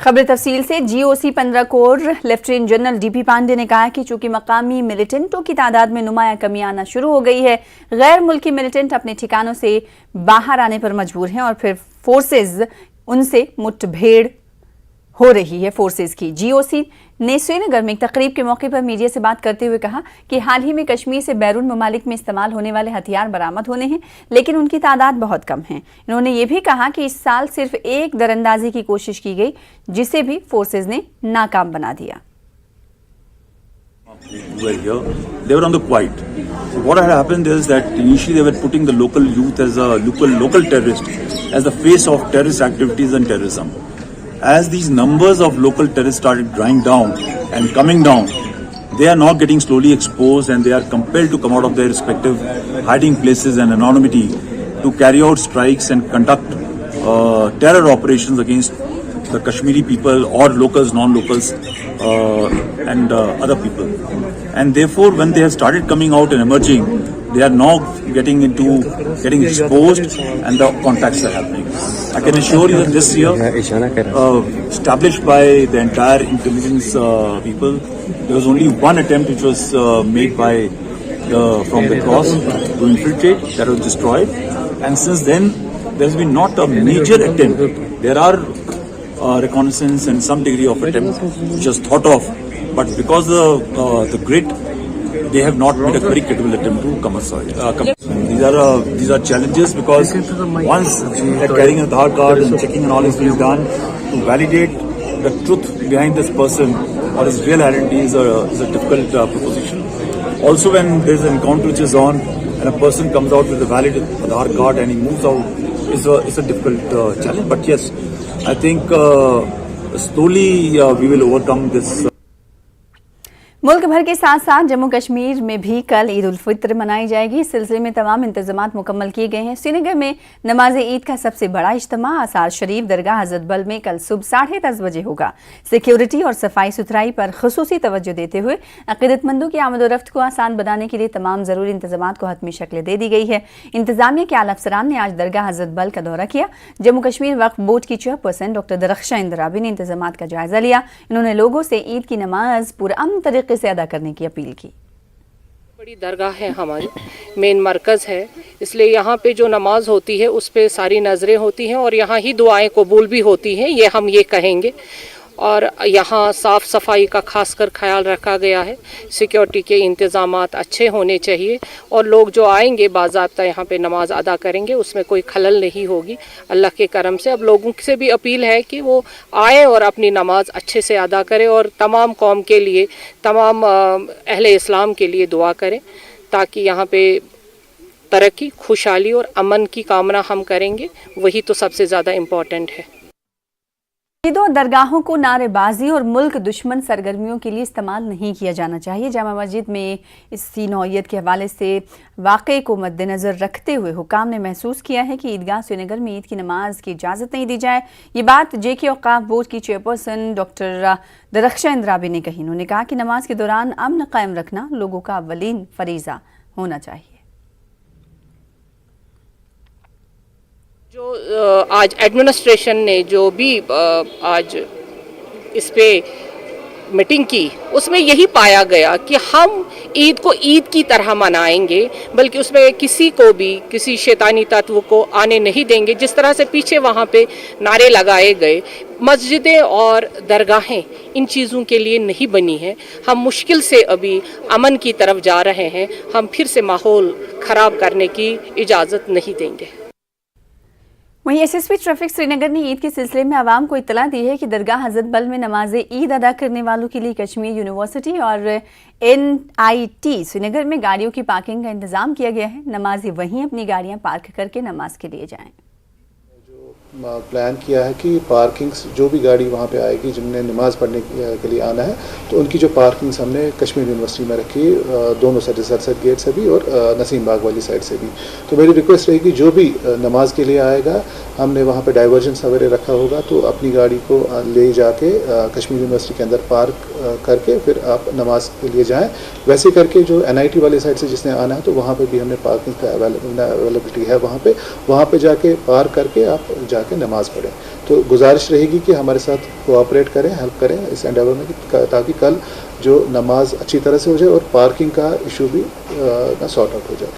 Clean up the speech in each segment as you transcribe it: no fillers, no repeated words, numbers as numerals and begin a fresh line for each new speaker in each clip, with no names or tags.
खबर तफसील से GOC 15 corps lieutenant general DP Pande ने कहा कि चूंकि मकामी मिलिटेंटों की तादाद में नुमाया कमी आना शुरू हो गई है, गैर मुल्की मिलिटेंट अपने ठिकानों से बाहर आने पर मजबूर हैं और फिर फोर्सेज उनसे मुठभेड़ हो रही है। फोर्सेज की जीओसी ने श्रीनगर में एक तकरीब के मौके पर मीडिया से बात करते हुए कहा कि हाल ही में कश्मीर से बैरून ममालिक में इस्तेमाल होने वाले हथियार बरामद होने हैं, लेकिन उनकी तादाद बहुत कम है। इन्होंने ये भी कहा कि इस साल सिर्फ एक दरअंदाजी की कोशिश की गई, जिसे भी फोर्सेज ने नाकाम बना दिया।
They were on the quiet. So what had happened is that initially they were putting the local youth as a local terrorist, as the face of terrorist activities and terrorism. As these numbers of local terrorists started drying down and coming down, they are now getting slowly exposed and they are compelled to come out of their respective hiding places and anonymity to carry out strikes and conduct terror operations against the Kashmiri people or locals, non-locals and other people. And therefore, when they have started coming out and emerging, they are now getting exposed and the contacts are happening. I can assure you that this year, established by the entire intelligence people, there was only one attempt which was made by from the cross to infiltrate, that was destroyed. And since then, there has been not a major attempt. There are reconnaissance and some degree of attempt which was thought of, but because the grid, they have not made a very credible attempt to come aside. These are challenges because once they're carrying an Aadhaar card and checking and all these things done to validate the truth behind this person or his real identity is a difficult proposition. Also, when there's an encounter which is on and a person comes out with a valid Aadhaar card and he moves out, it's a difficult challenge. But yes, I think slowly we will overcome this.
मुल्क भर के साथ साथ जम्मू कश्मीर में भी कल ईद उल फित्र मनाई जाएगी। इस सिलसिले में तमाम इंतजामात मुकम्मल किए गए हैं। श्रीनगर में नमाज ईद का सबसे बड़ा इज्तिमा आसार शरीफ दरगाह हजरत बल में कल सुबह 10:30 बजे होगा। सिक्योरिटी और सफाई सुथराई पर खुसूसी तवज्जो देते हुए अकीदतमंदों की आमदोरफ्त को आसान बनाने के लिए तमाम जरूरी इंतजामात को हतमी शक्ल दे दी गई है। इंतजामिया के आला अफसरान ने आज दरगाह हजरत बल का दौरा किया। जम्मू कश्मीर वक्फ बोर्ड की चेयरपर्सन डॉक्टर दरख्शां इंदराबी ने इंतजामात का जायजा लिया। इन्होंने लोगों से ईद की नमाज पुरअमन तरीके से अदा करने की अपील की।
बड़ी दरगाह है, हमारी मेन मरकज़ है, इसलिए यहाँ पे जो नमाज होती है उस पे सारी नज़रें होती हैं और यहाँ ही दुआएं कबूल भी होती हैं, ये हम ये कहेंगे। और यहाँ साफ़ सफाई का खासकर ख्याल रखा गया है। सिक्योरिटी के इंतज़ामात अच्छे होने चाहिए और लोग जो आएंगे बाज़ाब्ता यहाँ पे नमाज अदा करेंगे, उसमें कोई खलल नहीं होगी अल्लाह के करम से। अब लोगों से भी अपील है कि वो आए और अपनी नमाज अच्छे से अदा करें और तमाम कौम के लिए, तमाम अहले इस्लाम के लिए दुआ करें ताकि यहाँ पे तरक्की, खुशहाली और अमन की कामना हम करेंगे, वही तो सबसे ज़्यादा इम्पॉर्टेंट है।
मस्जिदों और दरगाहों को नारेबाजी और मुल्क दुश्मन सरगर्मियों के लिए इस्तेमाल नहीं किया जाना चाहिए। जामा मस्जिद में इसी नौइयत के हवाले से वाक़े को मद्देनज़र रखते हुए हुकाम ने महसूस किया है कि ईदगाह श्रीनगर में ईद की नमाज की इजाज़त नहीं दी जाए। ये बात जेके औक़ाफ़ बोर्ड की चेयरपर्सन डॉक्टर दरख्शां इंदराबी ने कही। उन्होंने कहा कि नमाज के दौरान अमन कायम रखना लोगों का अव्वलीन फरीज़ा होना चाहिए।
जो आज एडमिनिस्ट्रेशन ने जो भी आज इस पे मीटिंग की, उसमें यही पाया गया कि हम ईद को ईद की तरह मनाएंगे, बल्कि उसमें किसी को भी, किसी शैतानी तत्व को आने नहीं देंगे। जिस तरह से पीछे वहाँ पे नारे लगाए गए, मस्जिदें और दरगाहें इन चीज़ों के लिए नहीं बनी हैं। हम मुश्किल से अभी अमन की तरफ जा रहे हैं, हम फिर से माहौल ख़राब करने की इजाज़त नहीं देंगे।
वहीं एसएसपी ट्रैफिक श्रीनगर ने ईद के सिलसिले में आवाम को इत्तला दी है कि दरगाह हजरत बल में नमाज ईद अदा करने वालों के लिए कश्मीर यूनिवर्सिटी और NIT श्रीनगर में गाड़ियों की पार्किंग का इंतजाम किया गया है। नमाजी वहीं अपनी गाड़ियां पार्क करके नमाज के लिए जाएं।
प्लान किया है कि पार्किंग्स जो भी गाड़ी वहाँ पे आएगी जिनने नमाज़ पढ़ने के लिए आना है, तो उनकी जो पार्किंग्स हमने कश्मीर यूनिवर्सिटी में रखी है, दोनों साइड, सरसद गेट से भी और नसीम बाग वाली साइड से भी। तो मेरी रिक्वेस्ट रहेगी जो भी नमाज के लिए आएगा, हमने वहाँ पे डाइवर्जन वगैरह रखा होगा, तो अपनी गाड़ी को ले जाके कश्मीर यूनिवर्सिटी के अंदर पार्क करके फिर आप नमाज के लिए जाएँ। वैसे करके जो NIT वाली साइड से जिसने आना है, तो वहाँ पर भी हमने पार्किंग का अवेलेबिलिटी है, वहाँ पर जाके पार्क करके आप जाके नमाज पढ़ें। तो गुजारिश रहेगी कि हमारे साथ कोऑपरेट करें, हेल्प करें इस एंडेवर में ताकि कल जो नमाज अच्छी तरह से हो जाए और पार्किंग का इशू भी सॉर्ट आउट हो जाए।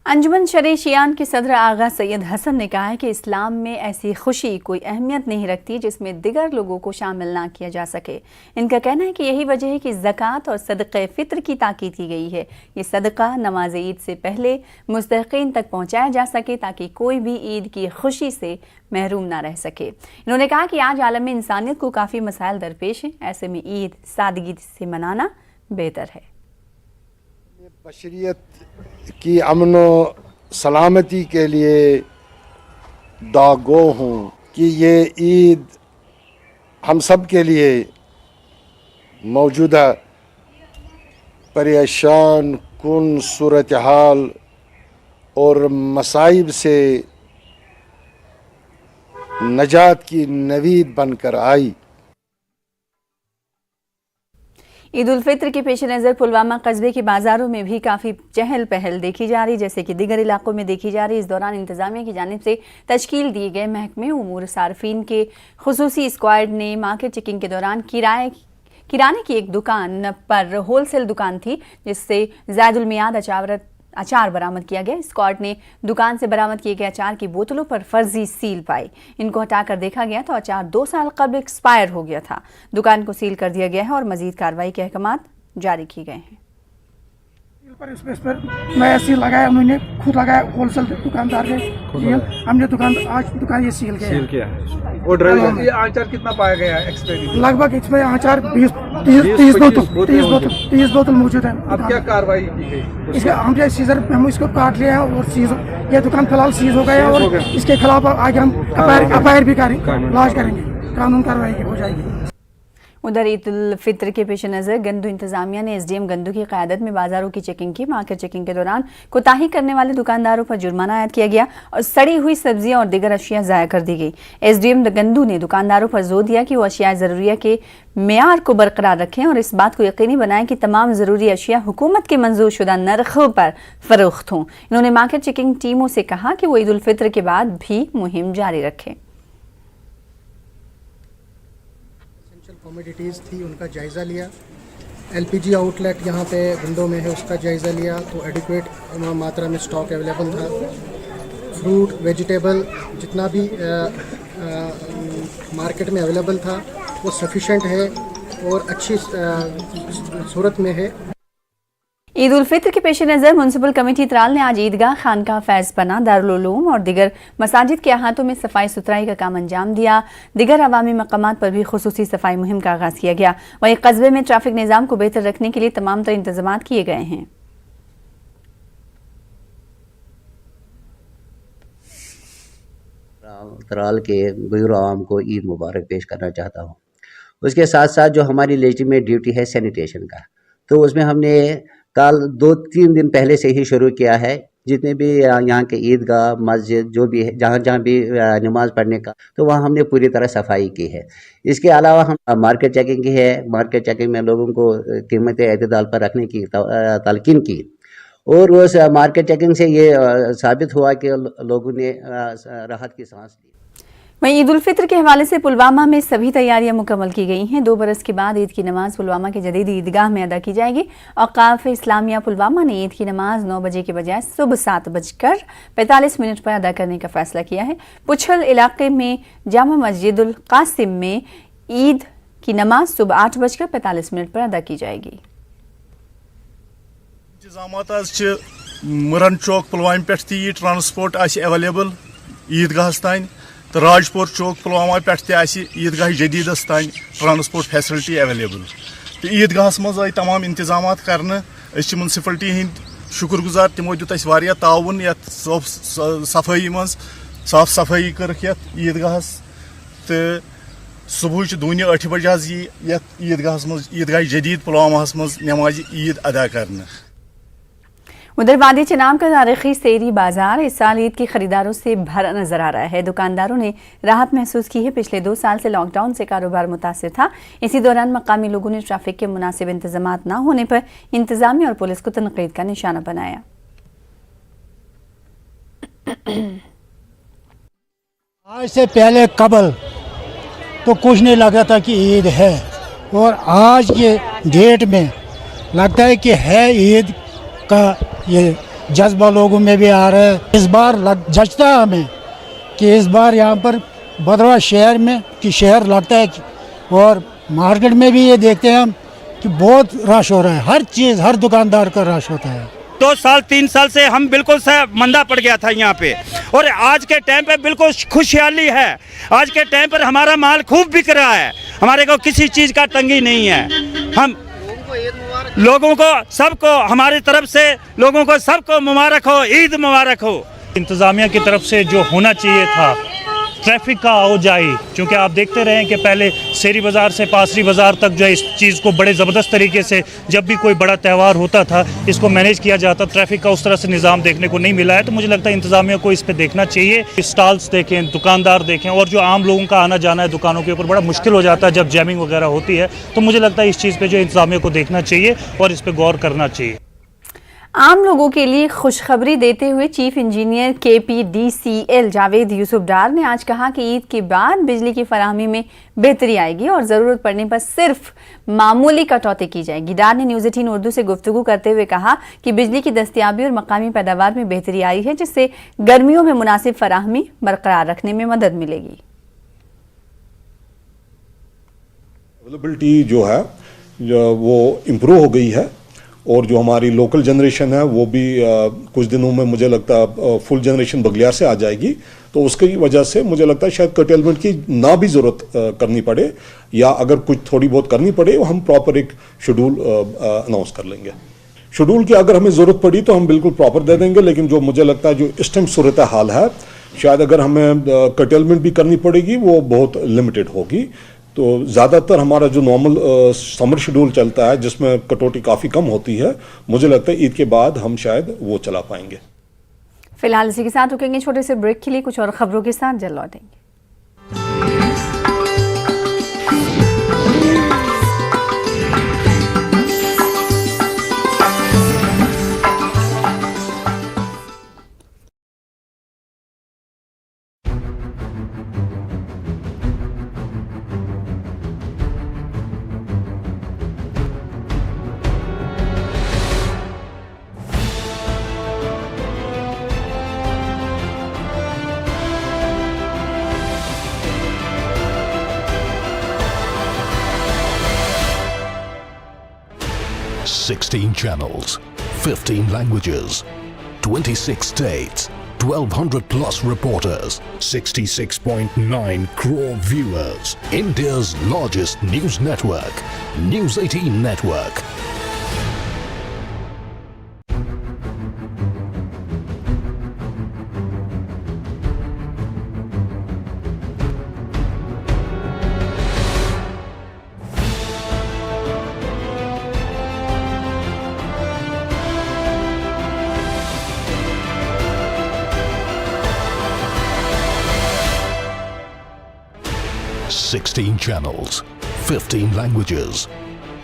अंजुमन शरे-ए-शियान के सदर आगा सैयद हसन ने कहा है कि इस्लाम में ऐसी खुशी कोई अहमियत नहीं रखती जिसमें दिगर लोगों को शामिल ना किया जा सके। इनका कहना है कि यही वजह है कि ज़कात और सदक़े फ़ित्र की ताकीद की गई है। ये सदका नमाज ईद से पहले मुस्तहिक़ीन तक पहुँचाया जा सके ताकि कोई भी ईद की खुशी से महरूम ना रह सके। इन्होंने कहा कि आज आलम में इंसानियत को काफ़ी मसाइल दरपेश हैं, ऐसे में ईद सादगी से मनाना बेहतर है।
बशरियत की अमन व सलामती के लिए दुआगो हूँ कि ये ईद हम सब के लिए मौजूदा परेशान कुन सूरत हाल और मसाइब से नजात की नवीद बनकर आई।
ईद उल फित्र के पेश नज़र पुलवामा कस्बे के बाज़ारों में भी काफ़ी चहल पहल देखी जा रही, जैसे कि दीगर इलाकों में देखी जा रही। इस दौरान इंतज़ामिया की जानिब से तश्कील दिए गए महकमे उमूर सार्फिन के खुसूसी स्क्वाड ने मार्केट चेकिंग के दौरान किराने की एक दुकान पर होलसेल दुकान थी जिससे ज़ायदुल मियाद अचार बरामद किया गया। स्क्वाड ने दुकान से बरामद किए गए अचार की बोतलों पर फर्जी सील पाई। इनको हटाकर देखा गया तो अचार 2 साल कबल एक्सपायर हो गया था। दुकान को सील कर दिया गया है और मजीद कार्रवाई के अहकामात जारी किए गए हैं।
पर पर नया सील लगाया, उन्होंने खुद लगाया होलसेल दुकानदार ने सील। हमने दुकान ये सील किया।
और ड्राइवर ये आचार कितना पाया गया है एक्सपायरी?
लगभग इसमें आचार 30 बोतल मौजूद है।
अब क्या कार्रवाई की गई?
इसके हमने सीजर हम इसको काट लिया है और ये दुकान फिलहाल सीज हो गया है और इसके खिलाफ आगे हम एफआईआर भी लॉन्च करेंगे, कानून कार्रवाई हो जाएगी।
उधर ईद उल फित्र के पेश नज़र गंदू इंतजामिया ने एसडीएम गंदू की क़यादत में बाजारों की चेकिंग की। मार्केट चेकिंग के दौरान कोताही करने वाले दुकानदारों पर जुर्माना आयद किया गया और सड़ी हुई सब्जियां और दीगर अशिया ज़ाया कर दी गई। एसडीएम गंदू ने दुकानदारों पर जोर दिया कि वो अशिया ज़रूरिया के मेयार को बरकरार रखें और इस बात को यकीनी बनाएं कि तमाम ज़रूरी अशिया हुकूमत के मंजूर शुदा नरखों पर फ़रोख्त हों। इन्होंने मार्केट चेकिंग टीमों से कहा कि वो ईद उल फित्र के बाद भी मुहिम जारी रखें।
कमोडिटीज़ थी उनका जायज़ा लिया। एलपीजी आउटलेट यहाँ पे विंडो में है, उसका जायज़ा लिया तो एडिक्वेट मात्रा में स्टॉक अवेलेबल था। फ्रूट वेजिटेबल जितना भी मार्केट में अवेलेबल था वो सफिशेंट है और अच्छी सूरत में है।
ईद उल फित्र के पेश नज़र म्युनिसिपल कमेटी त्राल ने आज ईदगाह, खानका, फैज़पना, दारुल उलूम और दिगर मसाजिद के अहातों में सफाई सुथराई का काम अंजाम दिया। दिगर अवामी मकामात पर भी खुसूसी सफाई मुहिम का आगाज़ किया गया। वहीं कस्बे में ट्रैफिक निज़ाम को बेहतर रखने के लिए तमाम तर इंतजाम किए गए हैं।
त्राल के गुज़र आवाम को ईद मुबारक पेश करना चाहता हूँ। उसके साथ साथ जो हमारी लेजिटिमेट ड्यूटी है सैनिटेशन का, तो उसमें हमने कल 2-3 दिन पहले से ही शुरू किया है। जितने भी यहाँ के ईदगाह, मस्जिद जो भी है, जहाँ भी नमाज पढ़ने का, तो वहाँ हमने पूरी तरह सफाई की है। इसके अलावा हम मार्केट चेकिंग की है। मार्केट चेकिंग में लोगों को कीमत एतदाल पर रखने की तलकीन की और उस मार्केट चेकिंग से ये साबित हुआ कि लोगों ने राहत की सांस ली।
वहीं ईद उल फित्र के हवाले से पुलवामा में सभी तैयारियां मुकम्मल की गई हैं। 2 बरस के बाद ईद की नमाज पुलवामा के जदीद ईदगाह में अदा की जाएगी। औक़ाफ़ इस्लामिया पुलवामा ने ईद की नमाज 9 बजे के बजाय सुबह 7:45 पर अदा करने का फैसला किया है। पुछल इलाके में जामा मस्जिदुल कासिम में ईद की नमाज सुबह 8:45 पर अदा की जाएगी।
मुरन चौक पुलवामा पे ट्रांसपोर्ट अवेलेबल ईदगाह तान, तो राजपुर चौक पुलवामा पे ईदगाह जदीदस तान ट्रांसपोर्ट फैसिलिटी अवेलेबल। तो ईदगाह मज आई तमाम इंतजाम करने। म्यूनसिपलिटी हंद शुक्रगुजार, तमो दुत ताउन सफाई मज साफ सफाई कर ईदगाह। तो सुबह दूनी 8 बजे ईदगाह जदीद पुलवामा मज नमाज ईद अदा करने।
उधर वादी चनाब का तारीखी सेरी बाजार इस साल ईद की खरीदारों से भरा नजर आ रहा है। दुकानदारों ने राहत महसूस की है। पिछले 2 साल से लॉकडाउन से कारोबार मुतासिर था। इसी दौरान मकामी लोगों ने ट्रैफिक के मुनासिब इंतजाम न होने पर इंतजामिया और पुलिस को तनकीद का निशाना बनाया।
आज से पहले कबल तो कुछ नहीं लगा था कि ईद है, और आज के डेट में लगता है कि है ईद का ये जज्बा लोगों में भी आ रहा है। इस बार जचता है हमें कि इस बार यहाँ पर भदरवा शहर में कि शहर लगता है और मार्केट में भी ये देखते हैं हम कि बहुत रश हो रहा है, हर चीज़ हर दुकानदार का रश होता है।
2 साल 3 साल से हम बिल्कुल मंदा पड़ गया था यहाँ पे, और आज के टाइम पे बिल्कुल खुशहाली है। आज के टाइम पर हमारा माल खूब बिक रहा है, हमारे को किसी चीज़ का तंगी नहीं है। हम लोगों को सबको हमारी तरफ से लोगों को सबको मुबारक हो, ईद मुबारक हो।
इंतज़ामिया की तरफ से जो होना चाहिए था ट्रैफिक का आवाजाही, क्योंकि आप देखते रहे हैं कि पहले शेरी बाज़ार से पासरी बाज़ार तक जो है इस चीज़ को बड़े ज़बरदस्त तरीके से जब भी कोई बड़ा त्यौहार होता था इसको मैनेज किया जाता, ट्रैफिक का उस तरह से निज़ाम देखने को नहीं मिला है। तो मुझे लगता है इंतज़ामिया को इस पर देखना चाहिए, स्टॉल्स देखें, दुकानदार देखें, और जो आम लोगों का आना जाना है दुकानों के ऊपर बड़ा मुश्किल हो जाता है जब जैमिंग वगैरह होती है। तो मुझे लगता है इस चीज़ पर जो इंतज़ामिया को देखना चाहिए और इस पर गौर करना चाहिए।
आम लोगों के लिए खुशखबरी देते हुए chief engineer KPDCL Javed Yusuf Dar ने आज कहा कि ईद के बाद बिजली की फराहमी में बेहतरी आएगी और ज़रूरत पड़ने पर सिर्फ मामूली कटौती की जाएगी। डार ने न्यूज़ 18 उर्दू से गुफ्तगू करते हुए कहा कि बिजली की दस्तयाबी और मकामी पैदावार में बेहतरी आई है, जिससे गर्मियों में मुनासिब फराहमी बरकरार रखने में मदद मिलेगी।
अवेलेबिलिटी जो है वो इम्प्रूव हो गई है, और जो हमारी लोकल जनरेशन है वो भी कुछ दिनों में मुझे लगता है फुल जनरेशन बगलियार से आ जाएगी। तो उसकी वजह से मुझे लगता है शायद कर्टेलमेंट की ना भी ज़रूरत करनी पड़े, या अगर कुछ थोड़ी बहुत करनी पड़े हम प्रॉपर एक शेड्यूल अनाउंस कर लेंगे। शेड्यूल की अगर हमें ज़रूरत पड़ी तो हम बिल्कुल प्रॉपर दे देंगे, लेकिन जो मुझे लगता है जो इस टाइम सूरत हाल है शायद अगर हमें कर्टेलमेंट भी करनी पड़ेगी वो बहुत लिमिटेड होगी। तो ज़्यादातर हमारा जो नॉर्मल समर शेड्यूल चलता है जिसमें कटौती काफ़ी कम होती है, मुझे लगता है ईद के बाद हम शायद वो चला पाएंगे।
फिलहाल इसी के साथ रुकेंगे छोटे से ब्रेक के लिए, कुछ और खबरों के साथ जल्द लौटेंगे।
16 channels, 15 languages, 26 states, 1,200 plus reporters, 66.9 crore viewers. India's largest news network, News 18 Network. Sixteen channels, 15 languages,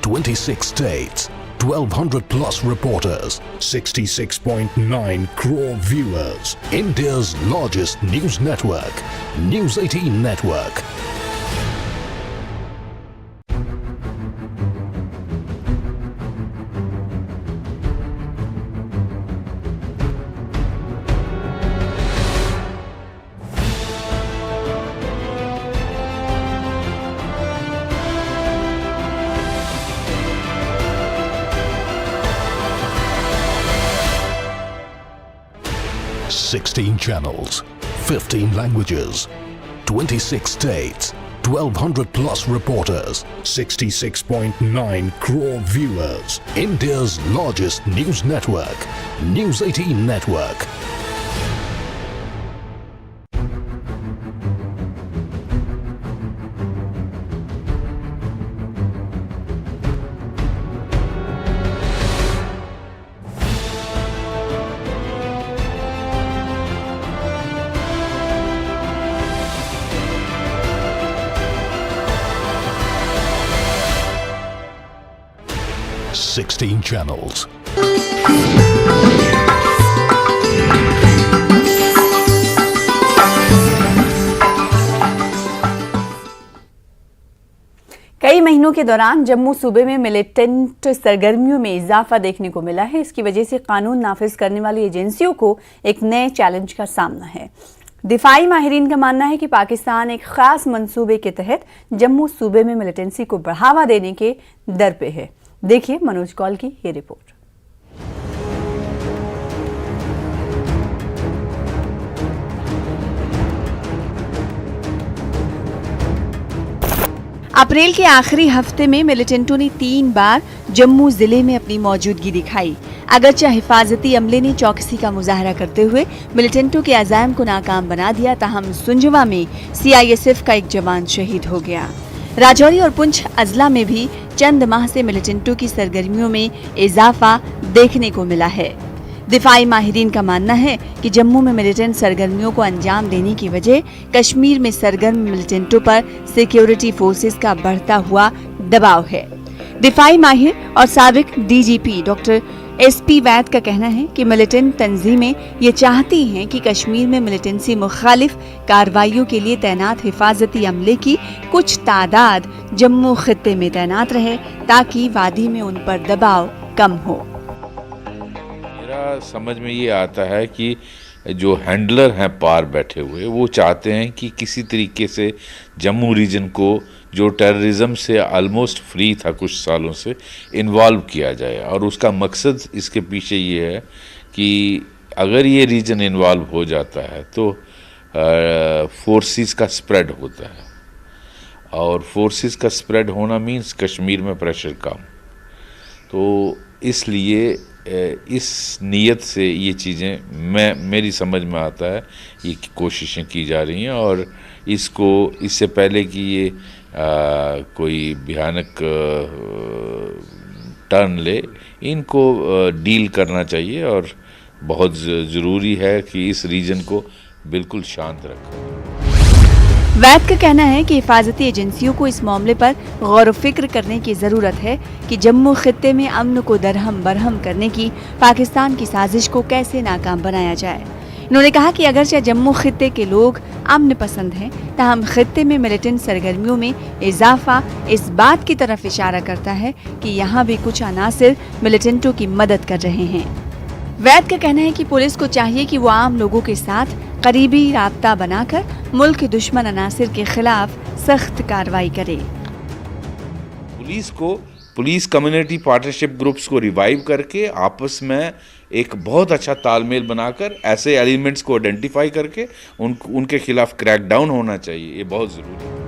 26 states, 1,200 plus reporters, 66.9 crore viewers. India's largest news network, News 18 Network. Sixteen channels, 15 languages, 26 states, 1,200 plus reporters, 66.9 crore viewers. India's largest news network, News 18 Network. Sixteen channels.
कई महीनों के दौरान जम्मू सूबे में militant सरगर्मियों में इजाफा देखने को मिला है। इसकी वजह से कानून नाफिज करने वाली एजेंसियों को एक नए चैलेंज का सामना है। दिफाई माहिरीन का मानना है कि पाकिस्तान एक खास मंसूबे के तहत जम्मू सूबे में मिलिटेंसी को बढ़ावा देने के दर पे है। देखिए मनोज कौल की ये रिपोर्ट। अप्रैल के आखिरी हफ्ते में मिलिटेंटों ने 3 बार जम्मू जिले में अपनी मौजूदगी दिखाई। अगरचे हिफाजती अमले ने चौकसी का मुजाहरा करते हुए मिलिटेंटों के अज़ायम को नाकाम बना दिया, ताहम सुंजवा में CISF का एक जवान शहीद हो गया। राजौरी और पुंछ अजला में भी चंद माह से मिलिटेंटों की सरगर्मियों में इजाफा देखने को मिला है। दिफाई माहिरीन का मानना है कि जम्मू में मिलिटेंट सरगर्मियों को अंजाम देने की वजह कश्मीर में सरगर्म मिलिटेंटों पर सिक्योरिटी फोर्सेस का बढ़ता हुआ दबाव है। दिफाई माहिर और साबिक DGP डॉक्टर SP वैद का कहना है कि मिलिटेंट तंजीमें ये चाहती हैं कि कश्मीर में मिलिटेंसी मुखालिफ कार्रवाइयों के लिए तैनात हिफाजती अमले की कुछ तादाद जम्मू खित्ते में तैनात रहे ताकि वादी में उन पर दबाव कम हो।
मेरा समझ में ये आता है कि जो हैंडलर हैं पार बैठे हुए, वो चाहते हैं कि किसी तरीके से जम्मू रीजन को, जो टेररिज्म से ऑलमोस्ट फ्री था कुछ सालों से, इन्वॉल्व किया जाए। और उसका मकसद इसके पीछे ये है कि अगर ये रीजन इन्वॉल्व हो जाता है तो फोर्सेस का स्प्रेड होता है, और फोर्सेस का स्प्रेड होना मीन्स कश्मीर में प्रेशर कम। तो इसलिए इस नीयत से ये चीज़ें मेरी समझ में आता है, ये कोशिशें की जा रही हैं। और इससे पहले कि ये कोई भयानक टर्न ले, इनको डील करना चाहिए और बहुत ज़रूरी है कि इस रीजन को बिल्कुल शांत रखें।
वैद का कहना है कि हिफाजती एजेंसियों को इस मामले पर गौर फिक्र करने की जरूरत है कि जम्मू खित्ते में अमन को दरहम बरहम करने की पाकिस्तान की साजिश को कैसे नाकाम बनाया जाए। उन्होंने कहा कि अगरचे जम्मू खित्ते के लोग अमन पसंद हैं, ताहम खित्ते में मिलिटेंट सरगर्मियों में इजाफा इस बात की तरफ इशारा करता है कि यहाँ भी कुछ अनासिर मिलिटेंटों की मदद कर रहे हैं। वैद का कहना है कि पुलिस को चाहिए कि वो आम लोगों के साथ करीबी राब्ता बनाकर मुल्क दुश्मन अनासिर के खिलाफ सख्त कार्रवाई करे।
पुलिस कम्युनिटी पार्टनरशिप ग्रुप्स को रिवाइव करके आपस में एक बहुत अच्छा तालमेल बनाकर ऐसे एलिमेंट्स को आइडेंटिफाई करके उनके खिलाफ क्रैकडाउन होना चाहिए। ये बहुत ज़रूरी है।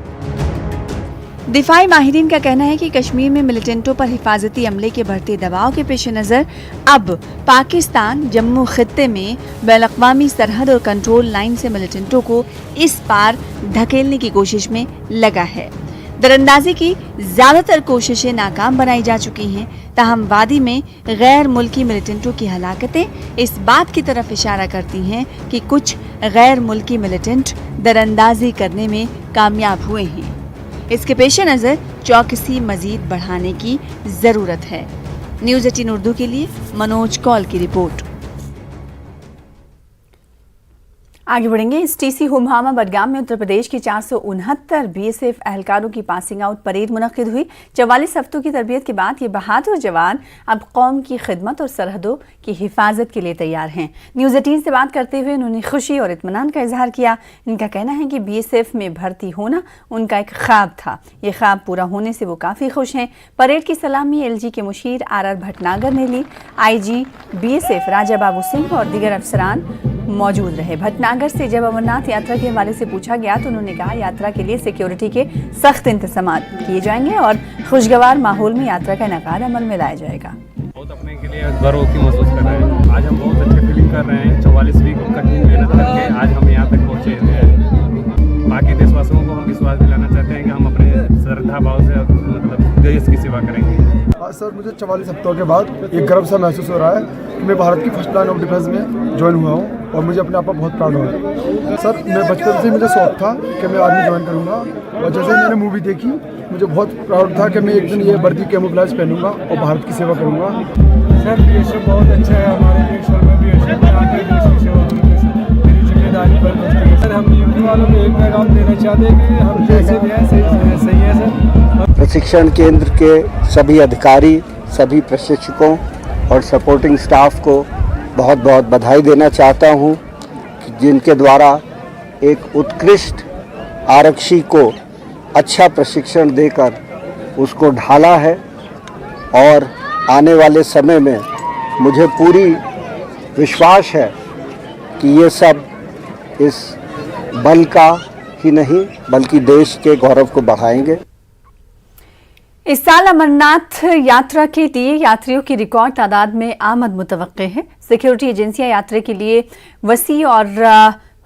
दिफाई माहिरीन का कहना है कि कश्मीर में मिलिटेंटों पर हिफाजती अमले के बढ़ते दबाव के पेश नज़र अब पाकिस्तान जम्मू खित्ते में बैनुल-अक़वामी सरहद और कंट्रोल लाइन से मिलिटेंटों को इस पार धकेलने की कोशिश में लगा है। दरअंदाजी की ज्यादातर कोशिशें नाकाम बनाई जा चुकी हैं, ताहम वादी में गैर मुल्की मिलिटेंटों की हलाकतें इस बात की तरफ इशारा करती हैं कि कुछ गैर मुल्की मिलिटेंट दरअंदाजी करने में कामयाब हुए हैं। इसके पेश नज़र चौकसी मजीद बढ़ाने की जरूरत है। न्यूज़ 18 उर्दू के लिए मनोज कौल की रिपोर्ट। आगे बढ़ेंगे। इस TC हुमहामा बडगाम में उत्तर प्रदेश की 469 BSF एहलकारों की पासिंग आउट परेड मुनक्किद हुई। 44 हफ्तों की तरबियत के बाद ये बहादुर जवान अब कौम की खिदमत और सरहदों की हिफाजत के लिए तैयार हैं। न्यूज़ 18 से बात करते हुए उन्होंने खुशी और इत्मीनान का इजहार किया। इनका कहना है कि BSF में भर्ती होना उनका एक ख्वाब था। ये ख्वाब पूरा होने से वो काफ़ी खुश हैं। परेड की सलामी LG के मुशीर RR भटनागर ने ली। IG BSF राजा बाबू सिंह और दीगर अफसरान मौजूद रहे। भटनागर से जब अमरनाथ यात्रा के हवाले से पूछा गया तो उन्होंने कहा यात्रा के लिए सिक्योरिटी के सख्त इंतजाम किए जाएंगे और खुशगवार माहौल में यात्रा का इनेकाद अमल में लाया जाएगा।
बहुत अपने के लिए गर्व की महसूस कर रहे हैं। आज हम बहुत अच्छे फीलिंग कर रहे हैं। 44 वीक कठिन मेहनत करके आज हम यहाँ तक पहुँचे हुए हैं। बाकी देशवासियों को हम विश्वास दिलाना चाहते हैं कि हम अपने श्रद्धा भाव से मतलब देश की सेवा करेंगे।
सर मुझे 44 हफ्तों के बाद एक गर्व सा महसूस हो रहा है कि मैं भारत की फर्स्ट लाइन ऑफ डिफेंस में ज्वाइन हुआ हूँ और मुझे अपने आप पर बहुत प्राउड हो रहा है। सर मैं बचपन से मुझे शौक था कि मैं आर्मी ज्वाइन करूँगा और जैसे मैंने मूवी देखी मुझे बहुत प्राउड था कि मैं एक दिन ये वर्दी कैमोफ्लेज पहनूंगा और भारत की सेवा करूँगा।
सर BSF बहुत अच्छा है हमारे देश में। BSF में आके देश की सेवा करने की मेरी जिम्मेदारी पर सर हम
वालों को एक पैगाम देना चाहते हैं कि हम जैसे भी हैं सही है सर।
प्रशिक्षण केंद्र के सभी अधिकारी, सभी प्रशिक्षकों और सपोर्टिंग स्टाफ को बहुत बहुत बधाई देना चाहता हूं, जिनके द्वारा एक उत्कृष्ट आरक्षी को अच्छा प्रशिक्षण देकर उसको ढाला है और आने वाले समय में मुझे पूरी विश्वास है कि ये सब इस बल का ही नहीं बल्कि देश के गौरव को बढ़ाएंगे।
इस साल अमरनाथ यात्रा के लिए यात्रियों की रिकॉर्ड तादाद में आमद मुतवक्के है। सिक्योरिटी एजेंसियां यात्रा के लिए वसी और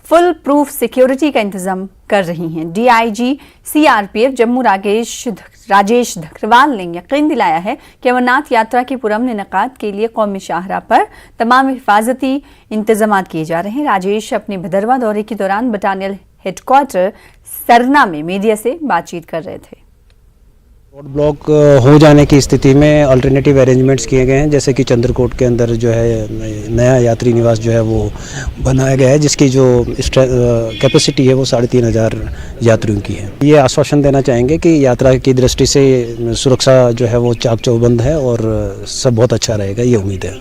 फुल प्रूफ सिक्योरिटी का इंतजाम कर रही हैं। डीआईजी सीआरपीएफ जम्मू राजेश धकरवाल ने यकीन दिलाया है कि अमरनाथ यात्रा के पुरअमन इनेकाद के लिए कौमी शाहराह पर तमाम हिफाजती इंतजाम किए जा रहे हैं। राजेश अपने भदरवा दौरे के दौरान बटालियन हेडक्वार्टर सरना में मीडिया से बातचीत कर रहे थे।
रोड ब्लॉक हो जाने की स्थिति में अल्टरनेटिव अरेंजमेंट्स किए गए हैं, जैसे कि चंद्रकोट के अंदर जो है नया यात्री निवास जो है वो बनाया गया है, जिसकी जो कैपेसिटी है वो 3500 यात्रियों की है। ये आश्वासन देना चाहेंगे कि यात्रा की दृष्टि से सुरक्षा जो है वो चाक चौबंद है और सब बहुत अच्छा रहेगा, ये उम्मीद है।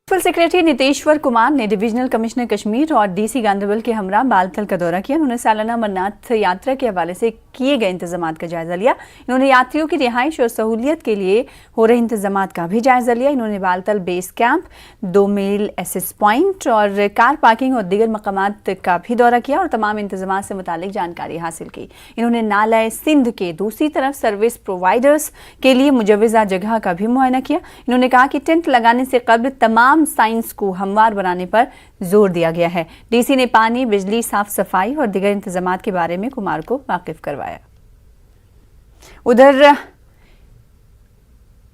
प्रिंसिपल सेक्रेटरी नितेश्वर कुमार ने डिविजनल कमिश्नर कश्मीर और डीसी गांधरबल के हमरा बालथल का दौरा किया। उन्होंने सालाना अमरनाथ यात्रा के हवाले से किए गए इंतजामात का जायजा लिया। इन्होंने यात्रियों की रिहाइश और सहूलियत के लिए हो रहे इंतजामात का भी जायजा लिया। इन्होंने बालथल बेस कैंप, 2 मील एसेस पॉइंट और कार पार्किंग और दीगर मकामात का भी दौरा किया और तमाम इंतजामात से मुतालिक जानकारी हासिल की। इन्होंने नाला सिंध के दूसरी तरफ सर्विस प्रोवाइडर्स के लिए मुजवजा जगह का भी मुआयना किया। इन्होंने कहा कि टेंट लगाने से कबल तमाम साइंस को हमवार बनाने पर जोर दिया गया है। डीसी ने पानी, बिजली, साफ सफाई और दीगर इंतजामात के बारे में कुमार को वाकिफ करवाया। उधर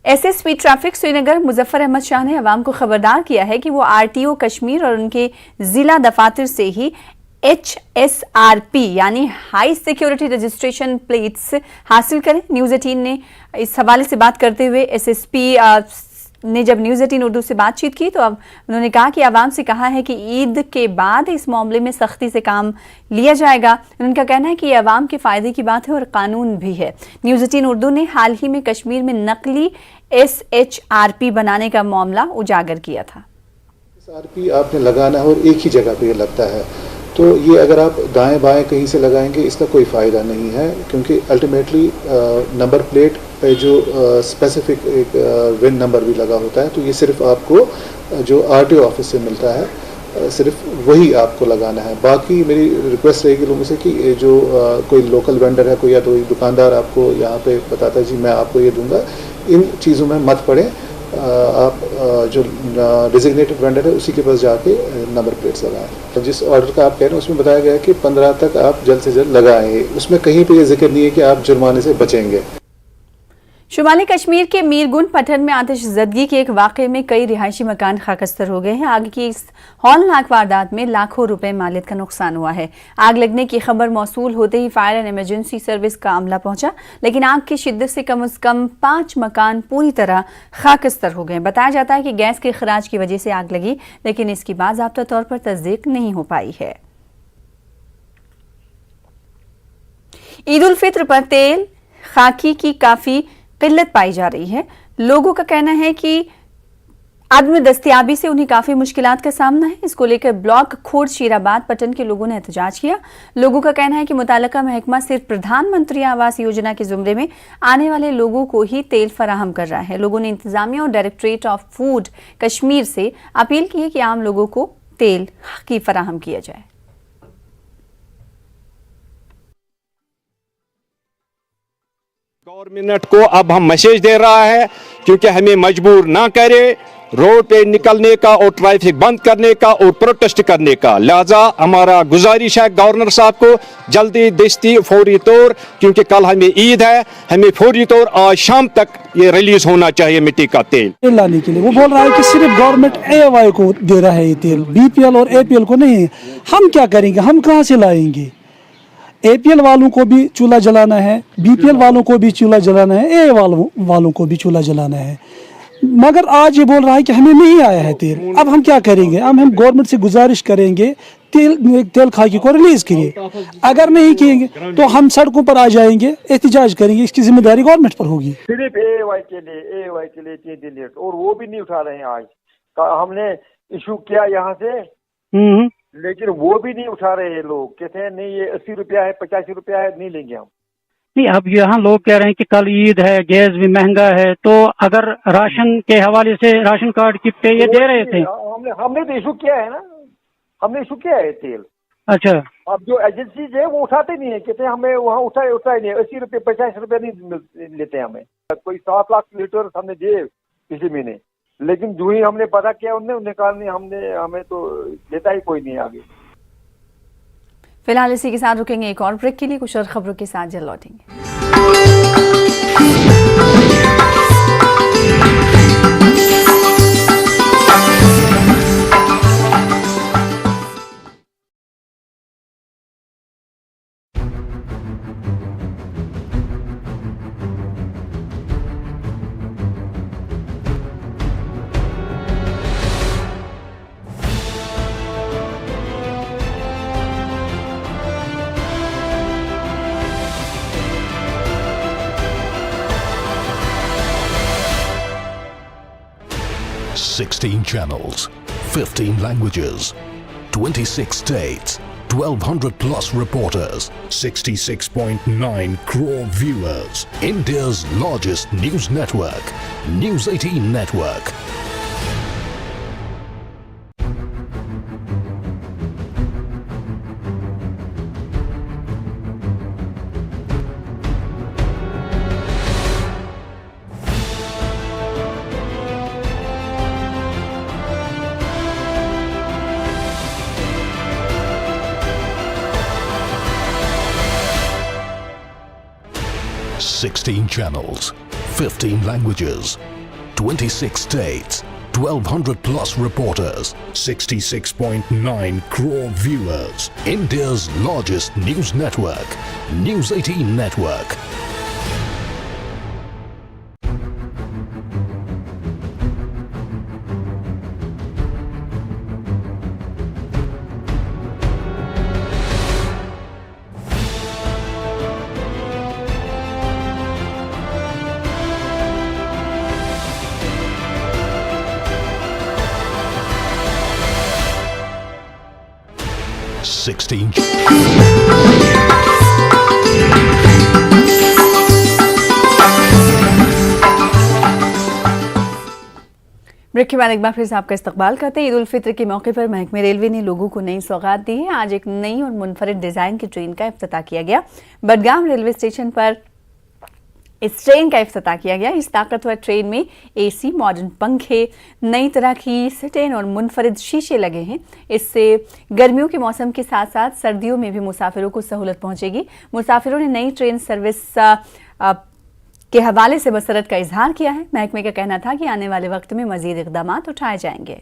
एसएसपी ट्रैफिक श्रीनगर मुजफ्फर अहमद शाह ने अवाम को खबरदार किया है कि वो आरटीओ कश्मीर और उनके जिला दफातर से ही HSRP यानी हाई सिक्योरिटी रजिस्ट्रेशन प्लेट्स हासिल करें। न्यूज़ 18 ने इस हवाले से बात करते हुए एसएसपी ने जब न्यूज़ 18 उर्दू से बातचीत की तो अब उन्होंने कहा कि आवाम से कहा है कि ईद के बाद इस मामले में सख्ती से काम लिया जाएगा। उनका कहना है कि ये आवाम के फ़ायदे की बात है और कानून भी है। न्यूज़ 18 उर्दू ने हाल ही में कश्मीर में नकली SHRP बनाने का मामला उजागर किया था।
SHRP आपने लगाना है और एक ही जगह पे लगता है, तो ये अगर आप दाएं बाएं कहीं से लगाएंगे इसका कोई फ़ायदा नहीं है, क्योंकि अल्टीमेटली नंबर प्लेट पे जो स्पेसिफिक एक विन नंबर भी लगा होता है, तो ये सिर्फ आपको जो आरटीओ ऑफिस से मिलता है सिर्फ वही आपको लगाना है। बाकी मेरी रिक्वेस्ट रहेगी लोगों से कि जो कोई लोकल वेंडर है, कोई या तो दुकानदार आपको यहाँ पे बताता है जी मैं आपको ये दूंगा, इन चीज़ों में मत पड़े। आप जो डिजिग्नेटेड वेंडर है उसी के पास जाके नंबर प्लेट्स लगाएं। जिस ऑर्डर का आप कह रहे हैं उसमें बताया गया है कि 15 तक आप जल्द से जल्द लगाएं। उसमें कहीं पे ये जिक्र नहीं है कि आप जुर्माने से बचेंगे।
शुमाली कश्मीर के मीरगुंड पठन में आतिशज़दगी के एक वाक़े में कई रिहायशी मकान खाकस्तर हो गए हैं। आग की इस हौलनाक वारदात में लाखों रुपए मालियत का नुकसान हुआ है। आग लगने की खबर मौसूल होते ही फायर एंड इमरजेंसी सर्विस का अमला पहुंचा, लेकिन आग की शिद्दत से कम से कम 5 मकान पूरी तरह खाकस्तर हो गए। बताया जाता है कि गैस के खराज की वजह से आग लगी, लेकिन इसकी बाज़ाब्ता तौर पर तस्दीक नहीं हो पाई है। ईद उल फित्र पर तेल खाकी की काफ़ी किल्लत पाई जा रही है। लोगों का कहना है कि अदम दस्तयाबी से उन्हें काफ़ी मुश्किलात का सामना है। इसको लेकर ब्लॉक खोड़ शीराबाद पटन के लोगों ने एहतजाज किया। लोगों का कहना है कि मुताल्लिका महकमा सिर्फ प्रधानमंत्री आवास योजना के जुमरे में आने वाले लोगों को ही तेल फराहम कर रहा है। लोगों ने इंतजामिया और डायरेक्टरेट ऑफ फूड कश्मीर से अपील की है कि आम लोगों को तेल की फराहम किया जाए।
गवर्नमेंट को अब हम मैसेज दे रहा है, क्योंकि हमें मजबूर ना करे रोड पे निकलने का और ट्रैफिक बंद करने का और प्रोटेस्ट करने का। लिहाजा हमारा गुजारिश है गवर्नर साहब को जल्दी दस्ती फौरी तौर, क्योंकि कल हमें ईद है, हमें फौरी तौर आज शाम तक ये रिलीज होना चाहिए मिट्टी का तेल
लाने के लिए। वो बोल रहा है कि सिर्फ गवर्नमेंट AY को दे रहा है ये तेल, BPL और APL को नहीं। हम क्या करेंगे, हम कहाँ से लाएंगे? APL वालों को भी चूल्हा जलाना है, BPL वालों को भी चूल्हा जलाना है, AA वालों को भी चूल्हा जलाना है, मगर आज ये बोल रहा है कि हमें नहीं आया है तेल। अब हम क्या करेंगे? अब हम गवर्नमेंट से गुजारिश करेंगे तेल खाकी को रिलीज करिए। अगर नहीं किएंगे तो हम सड़कों पर आ जाएंगे, एहतजाज करेंगे। इसकी जिम्मेदारी गवर्नमेंट पर होगी।
सिर्फ AY के लिए 3 दिन लेट, और वो भी नहीं उठा रहे हैं। आज हमने इशू किया यहाँ से, लेकिन वो भी नहीं उठा रहे हैं। लोग कहते हैं नहीं, ये 80 रुपया है, 85 रुपया है, नहीं लेंगे हम।
नहीं, अब यहाँ लोग कह रहे हैं कि कल ईद है, गैस भी महंगा है, तो अगर राशन के हवाले से राशन कार्ड की पे ये दे रहे थे।
हमने तो इशू किया है ना, हमने इशू किया है तेल।
अच्छा,
अब जो एजेंसीज है वो उठाते नहीं है, कहते हैं हमें वहाँ उठाए नहीं, 80 रुपये 50 रुपये नहीं लेते हमें। कोई 7 लाख लीटर हमने दिए पिछले महीने, लेकिन जो ही हमने पता किया उन्हें कहा नहीं, हमें तो देता ही कोई नहीं आगे।
फिलहाल इसी के साथ रुकेंगे एक और ब्रेक के लिए, कुछ और खबरों के साथ जल्द लौटेंगे।
$16 channels, 15 languages, 26 states, 1,200 plus reporters, 66.9 crore viewers. India's largest news network, News 18 Network. $16 channels, 15 languages, 26 states, 1,200 plus reporters, 66.9 crore viewers. India's largest news network, News 18 Network.
Break के बाद एक बार फिर से आपका इस्तकबाल करते हैं। ईद उल फित्र के मौके पर महकमे रेलवे ने लोगों को नई सौगात दी है। आज एक नई और मुनफरिद डिजाइन की ट्रेन का इफ्तिताह किया गया। बडगाम रेलवे स्टेशन पर इस ट्रेन का इफ्तिताह किया गया। इस ताकतवर ट्रेन में AC, मॉडर्न पंखे, नई तरह की सीटें और मुनफरिद शीशे लगे हैं। इससे गर्मियों के मौसम के साथ साथ सर्दियों में भी मुसाफिरों को सहूलत पहुंचेगी। मुसाफिरों ने नई ट्रेन सर्विस के हवाले से मसरत का इजहार किया है। महकमे का कहना था कि आने वाले वक्त में मजीद इकदाम उठाए जाएंगे।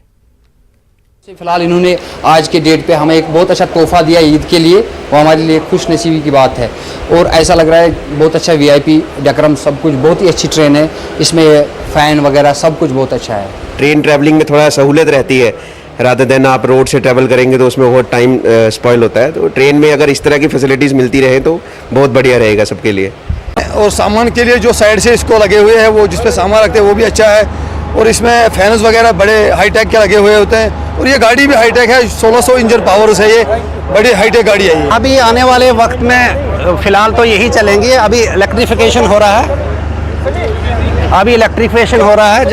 फिलहाल इन्होंने आज के डेट पे हमें एक बहुत अच्छा तोहफा दिया ईद के लिए, वो हमारे लिए खुश नसीबी की बात है। और ऐसा लग रहा है बहुत अच्छा VIP डेकोरम, सब कुछ बहुत ही अच्छी ट्रेन है। इसमें फ़ैन वगैरह सब कुछ बहुत अच्छा है।
ट्रेन ट्रैवलिंग में थोड़ा सहूलत रहती है, रादर देन आप रोड से ट्रैवल करेंगे तो उसमें बहुत टाइम स्पॉइल होता है। तो ट्रेन में अगर इस तरह की फैसिलिटीज़ मिलती रहे तो बहुत बढ़िया रहेगा सबके लिए।
और सामान के लिए जो साइड से इसको लगे हुए हैं, वो जिस पे सामान रखते हैं वो भी अच्छा है। और इसमें फैंस वगैरह बड़े हाईटेक के लगे हुए होते हैं। और ये गाड़ी भी हाईटेक है, 1600 इंजन पावर से ये बड़ी हाईटेक गाड़ी है ये।
अभी आने वाले वक्त में फिलहाल तो यही चलेंगी। अभी इलेक्ट्रिफिकेशन हो रहा है, अभी इलेक्ट्रिफिकेशन हो रहा है।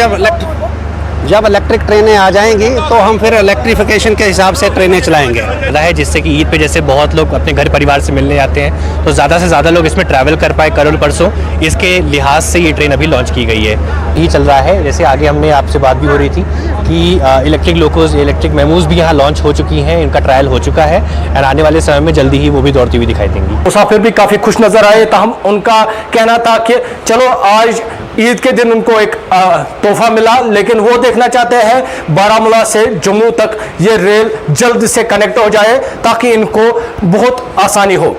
जब इलेक्ट्रिक ट्रेनें आ जाएंगी तो हम फिर इलेक्ट्रिफिकेशन के हिसाब से ट्रेनें चलाएंगे।
है जिससे कि ईद पे जैसे बहुत लोग अपने घर परिवार से मिलने आते हैं, तो ज़्यादा से ज़्यादा लोग इसमें ट्रैवल कर पाए कल परसों। इसके लिहाज से ये ट्रेन अभी लॉन्च की गई है। यही चल रहा है। जैसे आगे हमने आपसे बात भी हो रही थी कि इलेक्ट्रिक लोकोज, इलेक्ट्रिक मेमोज भी यहाँ लॉन्च हो चुकी हैं, इनका ट्रायल हो चुका है और आने वाले समय में जल्दी ही वो भी दौड़ती हुई दिखाई देंगी।
मुसाफिर भी काफ़ी खुश नज़र आए। ताहम उनका कहना था कि चलो आज ईद के दिन उनको एक तोहफा मिला, लेकिन वो देखना चाहते हैं बारामूला से जम्मू तक ये रेल जल्द से कनेक्ट हो जाए ताकि इनको बहुत आसानी हो।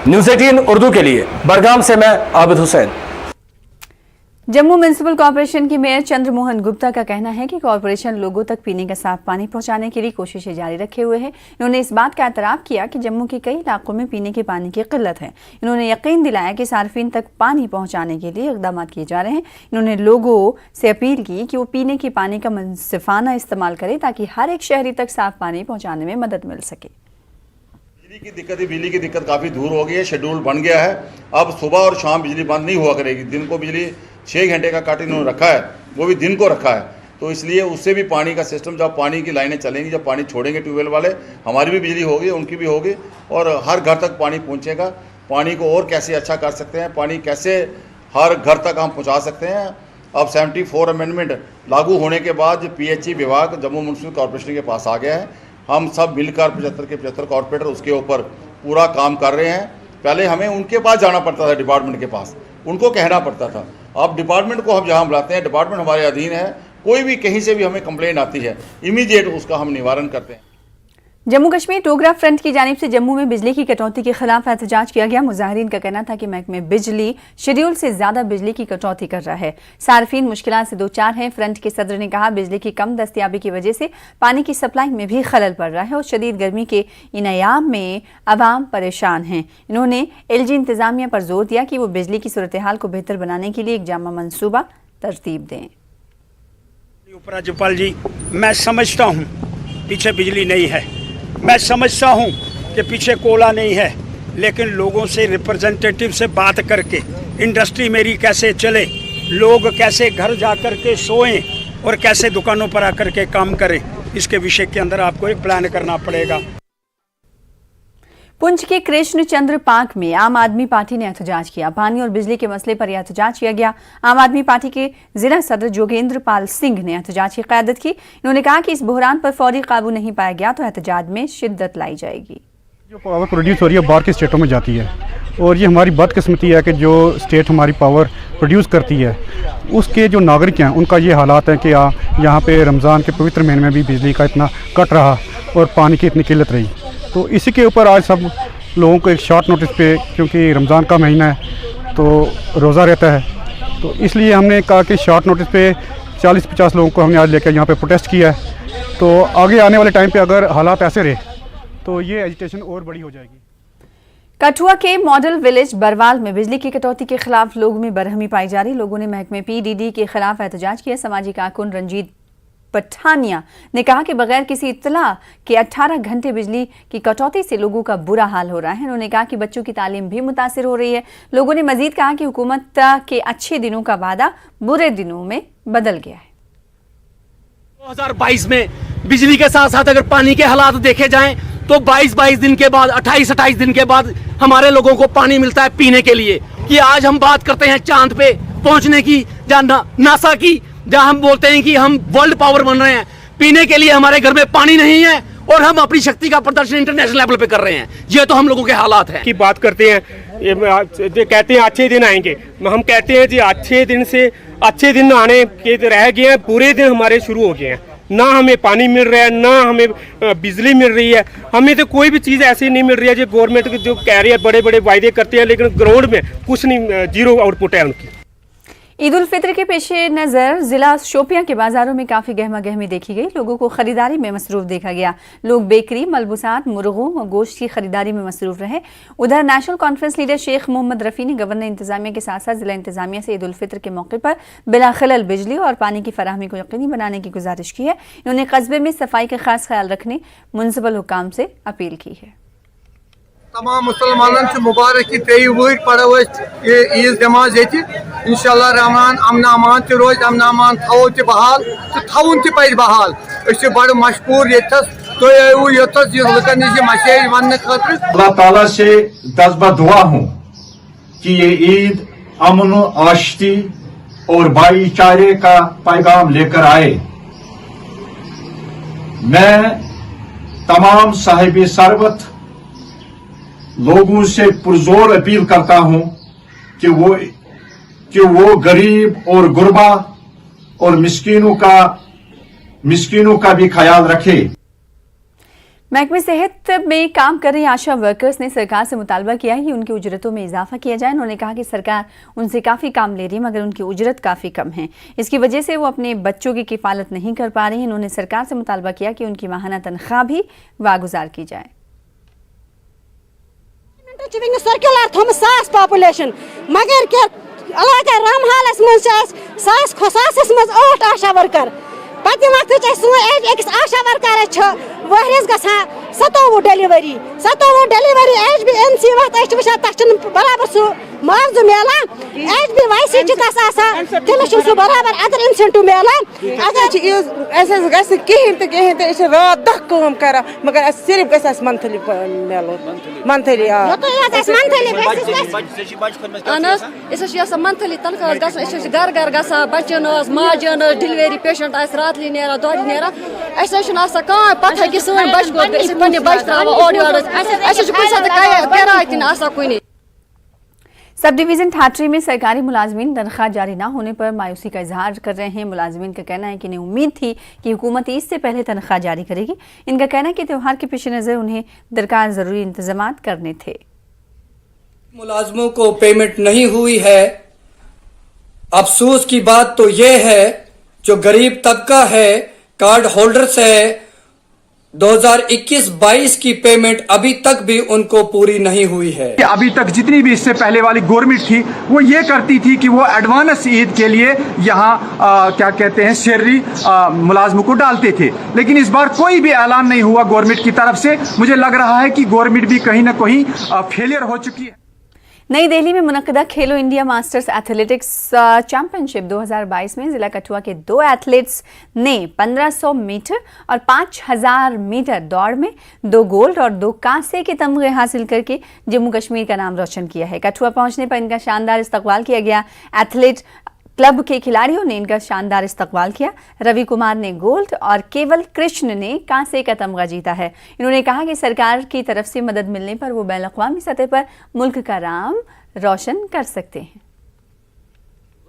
न्यूज़ 18 उर्दू के लिए बडगाम से मैं आबिद हुसैन।
जम्मू म्युनिसिपल कॉरपोरेशन के मेयर चंद्रमोहन गुप्ता का कहना है कि कॉरपोरेशन लोगों तक पीने का साफ पानी पहुंचाने के लिए कोशिशें जारी रखे हुए है। इन्होंने इस बात का एतराफ़ किया कि जम्मू के कई इलाकों में पीने के पानी की किल्लत है। इन्होंने यकीन दिलाया कि सार्फिन तक पानी पहुंचाने के लिए इक़दाम किए जा रहे हैं। इन्होंने लोगों से अपील की कि वो पीने के पानी का मुनसिफाना इस्तेमाल करें ताकि हर एक शहरी तक साफ पानी पहुँचाने में मदद मिल सके।
बिजली की दिक्कत काफ़ी दूर हो गई है, शेड्यूल बन गया है। अब सुबह और शाम बिजली बंद नहीं हुआ करेगी। दिन को बिजली 6 घंटे का कट इन्होंने रखा है, वो भी दिन को रखा है। तो इसलिए उससे भी पानी का सिस्टम, जब पानी की लाइनें चलेंगी, जब पानी छोड़ेंगे ट्यूबवेल वाले, हमारी भी बिजली होगी, उनकी भी होगी और हर घर तक पानी पहुँचेगा। पानी को और कैसे अच्छा कर सकते हैं, पानी कैसे हर घर तक हम पहुँचा सकते हैं। अब 74 अमेंडमेंट लागू होने के बाद PHE विभाग जम्मू म्युनिसिपल कॉरपोरेशन के पास आ गया है। हम सब मिलकर 75 के 75 कॉर्पोरेटर उसके ऊपर पूरा काम कर रहे हैं। पहले हमें उनके पास जाना पड़ता था, डिपार्टमेंट के पास, उनको कहना पड़ता था। अब डिपार्टमेंट को हम जहां बुलाते हैं, डिपार्टमेंट हमारे अधीन है, कोई भी कहीं से भी हमें कंप्लेंट आती है, इमीडिएट उसका हम निवारण करते हैं।
जम्मू कश्मीर टोगरा फ्रंट की जानिब से जम्मू में बिजली की कटौती के खिलाफ एहतजाज किया गया। मुजाहिरीन का कहना था कि महकमे बिजली शेड्यूल से ज्यादा बिजली की कटौती कर रहा है। सार्फिन मुश्किलात से दो चार हैं। फ्रंट के सदर ने कहा बिजली की कम दस्तियाबी की वजह से पानी की सप्लाई में भी खलल पड़ रहा है और शदीद गर्मी के इन अयाम में अवाम परेशान हैं। इन्होंने LG इंतजामिया पर जोर दिया कि वो बिजली की सूरत हाल को बेहतर बनाने के लिए एक जामा मनसूबा तरतीब दें।
उपराज्यपाल जी, मैं समझता हूँ पीछे बिजली नहीं है, मैं समझता हूँ कि पीछे कोयला नहीं है, लेकिन लोगों से, रिप्रेजेंटेटिव से बात करके इंडस्ट्री मेरी कैसे चले, लोग कैसे घर जा कर के सोएं और कैसे दुकानों पर आकर के काम करें, इसके विषय के अंदर आपको एक प्लान करना पड़ेगा।
पुंछ के कृष्ण चंद्र पार्क में आम आदमी पार्टी ने एहतजाज किया। पानी और बिजली के मसले पर एहतजाज किया गया। आम आदमी पार्टी के जिला सदर जोगेंद्र पाल सिंह ने एहतजाज की क़यादत की। इन्होंने कहा कि इस बहरान पर फौरी काबू नहीं पाया गया तो एहतजाज में शिद्दत लाई जाएगी।
जो पावर प्रोड्यूस हो रही है बाहर के स्टेटों में जाती है और ये हमारी बदकिस्मती है कि जो स्टेट हमारी पावर प्रोड्यूस करती है उसके जो नागरिक हैं उनका ये हालात है कि यहाँ पे रमज़ान के पवित्र महीने में भी बिजली का इतना कट रहा और पानी की इतनी किल्लत रही। तो इसी के ऊपर आज सब लोगों को एक शॉर्ट नोटिस पे, क्योंकि रमज़ान का महीना है तो रोज़ा रहता है, तो इसलिए हमने कहा कि शॉर्ट नोटिस पे 40-50 लोगों को हमने आज लेकर यहाँ पे प्रोटेस्ट किया है। तो आगे आने वाले टाइम पे अगर हालात ऐसे रहे तो ये एजिटेशन और बड़ी हो जाएगी।
कठुआ के मॉडल विलेज बरवाल में बिजली की कटौती के खिलाफ लोगों में बरहमी पाई जा रही। लोगों ने महकमे PDD के खिलाफ एहतजाज किया। सामाजिक कारकुन रंजीत पठानिया ने कहा कि बगैर किसी इत्तला के 18 घंटे बिजली की कटौती से लोगों का बुरा हाल हो रहा है। उन्होंने कहा कि बच्चों की तालीम भी मुतासिर हो रही है। लोगों ने मजीद कहा कि हुकूमत के अच्छे दिनों का वादा बुरे दिनों में बदल गया है।
2022 में बिजली के साथ साथ अगर पानी के हालात देखे जाएं तो 22 दिन के बाद, 28 दिन के बाद हमारे लोगों को पानी मिलता है पीने के लिए। कि आज हम बात करते हैं चांद पे पहुंचने की, जहाँ नासा की, जहाँ हम बोलते हैं कि हम वर्ल्ड पावर बन रहे हैं, पीने के लिए हमारे घर में पानी नहीं है और हम अपनी शक्ति का प्रदर्शन इंटरनेशनल लेवल पे कर रहे हैं। ये तो हम लोगों के हालात हैं।
की बात करते हैं, ये कहते हैं अच्छे दिन आएंगे, हम कहते हैं जी अच्छे दिन से अच्छे दिन आने के रह गए हैं, बुरे दिन हमारे शुरू हो गए हैं। ना हमें पानी मिल रहा है, ना हमें बिजली मिल रही है, हमें तो कोई भी चीज़ ऐसी नहीं मिल रही है। जो गवर्नमेंट जो कह रही है बड़े बड़े वायदे करते हैं, लेकिन ग्राउंड में कुछ नहीं, जीरो आउटपुट है उनकी।
ईद उल फित्र के पेश नज़र जिला शोपियां के बाजारों में काफ़ी गहमा गहमी देखी गई। लोगों को खरीदारी में मसरूफ देखा गया। लोग बेकरी, मलबूसात, मुर्गों और गोश्त की खरीदारी में मसरूफ रहे। उधर national conference leader Sheikh Mohammad Rafi ने गवर्नर इंतजामिया के साथ साथ जिला इंतजामिया से ईद उल फित्र के मौके पर बिला खलल बिजली और पानी की फराहमी को यकीनी बनाने की गुजारिश की है। इन्होंने कस्बे में सफाई का खास ख्याल रखने मुनसिपल हुकाम से अपील की है।
तमाम मुसलमानन से मुबारक की 23 वहर पढ़ो ये ईद नमाज ये इंशाल्लाह रहमान अमन अमान त रोज अमन अमान थो त बहाल तो थवन त पे बहाल। बड़ मशहूर यथस तो यथस लुकन नश मशेज वन खतर।
अल्लाह ताला से दसबा दुआ हूँ कि ये ईद अमन, आशिकी और भाईचारे का पैगाम लेकर आए। मैं तमाम साहिब सरबत लोगों से पुरजोर अपील करता हूं कि वो गरीब और गुरबा और मिस्कीनों का भी ख्याल रखे।
महकमे सेहत में काम कर रही आशा वर्कर्स ने सरकार से मुतालबा किया है कि उनकी उजरतों में इजाफा किया जाए। उन्होंने कहा कि सरकार उनसे काफ़ी काम ले रही है मगर उनकी उजरत काफ़ी कम है। इसकी वजह से वो अपने बच्चों की किफ़ालत नहीं कर पा रही हैं। उन्होंने सरकार से मुतालबा किया कि उनकी माहाना तनख्वाह भी वागुजार की जाए।
पॉपुलेशन मगर क्या इलाका रामहालस मज 8 आशा वर्कर पत वक्त एक आशा वर्कर वहरिस गसान 27 डिलीवरी HbMC वत वुचान तक बराबर सह मुआवजह मिलान HbYC तमिस बराबर अदर इंसेंटिव मिलान
अगर रात दह काम कर मगर सिर्फ गस मंथली मिलो मंथली
मंथली तनख्वाह घर घर गसान बचन माजन डिलीवरी पेशेंट रातली नेरा दोहली नेरा कह पता कि सन बच पे बच कुन।
सब डिवीजन ठाठरी में सरकारी मुलाजमीन तनख्वाह जारी न होने पर मायूसी का इजहार कर रहे हैं। मुलाजमीन का कहना है कि इन्हें उम्मीद थी कि हुकूमत ईद से पहले तनख्वाह जारी करेगी। इनका कहना है कि त्यौहार के पेश नज़र उन्हें दरकार ज़रूरी इंतजाम करने थे।
मुलाजमों को पेमेंट नहीं हुई है। अफसोस की बात तो ये है जो गरीब तबका है, कार्ड होल्डर्स है, 2021-22 की पेमेंट अभी तक भी उनको पूरी नहीं हुई है।
अभी तक जितनी भी इससे पहले वाली गवर्नमेंट थी वो ये करती थी कि वो एडवांस ईद के लिए यहाँ क्या कहते हैं सैलरी मुलाजमों को डालते थे, लेकिन इस बार कोई भी ऐलान नहीं हुआ गवर्नमेंट की तरफ से। मुझे लग रहा है कि गवर्नमेंट भी कहीं ना कहीं फेलियर हो चुकी है।
नई दिल्ली में मुनक्कदा खेलो इंडिया मास्टर्स एथलेटिक्स चैंपियनशिप 2022 में जिला कठुआ के 2 एथलीट्स ने 1500 मीटर और 5000 मीटर दौड़ में 2 गोल्ड और 2 कांसे के तमगे हासिल करके जम्मू कश्मीर का नाम रोशन किया है। कठुआ पहुंचने पर इनका शानदार इस्तकबाल किया गया। एथलीट क्लब के खिलाड़ियों ने इनका शानदार इस्तकबाल किया। रवि कुमार ने गोल्ड और केवल कृष्ण ने कांसे का तमगा जीता है। इन्होंने कहा कि सरकार की तरफ से मदद मिलने पर वो बैन अक़वामी सतह पर मुल्क का नाम रोशन कर सकते हैं।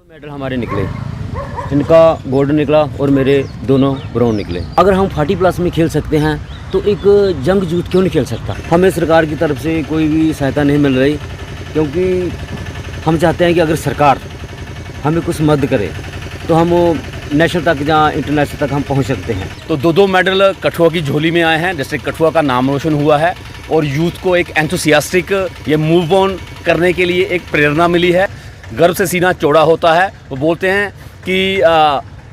मेडल हमारे निकले, इनका गोल्ड निकला और मेरे दोनों ब्राउन निकले। अगर हम 40+ में खेल सकते हैं तो एक जंग जूत क्यों नहीं खेल सकता। हमें सरकार की तरफ से कोई भी सहायता नहीं मिल रही, क्योंकि हम चाहते हैं कि अगर सरकार हमें कुछ मदद करे तो हम नेशनल तक या इंटरनेशनल तक हम पहुंच सकते हैं।
तो 2 मेडल कठुआ की झोली में आए हैं, जैसे कठुआ का नाम रोशन हुआ है और यूथ को एक एंथुसियास्टिक ये मूव ऑन करने के लिए एक प्रेरणा मिली है। गर्व से सीना चौड़ा होता है। वो बोलते हैं कि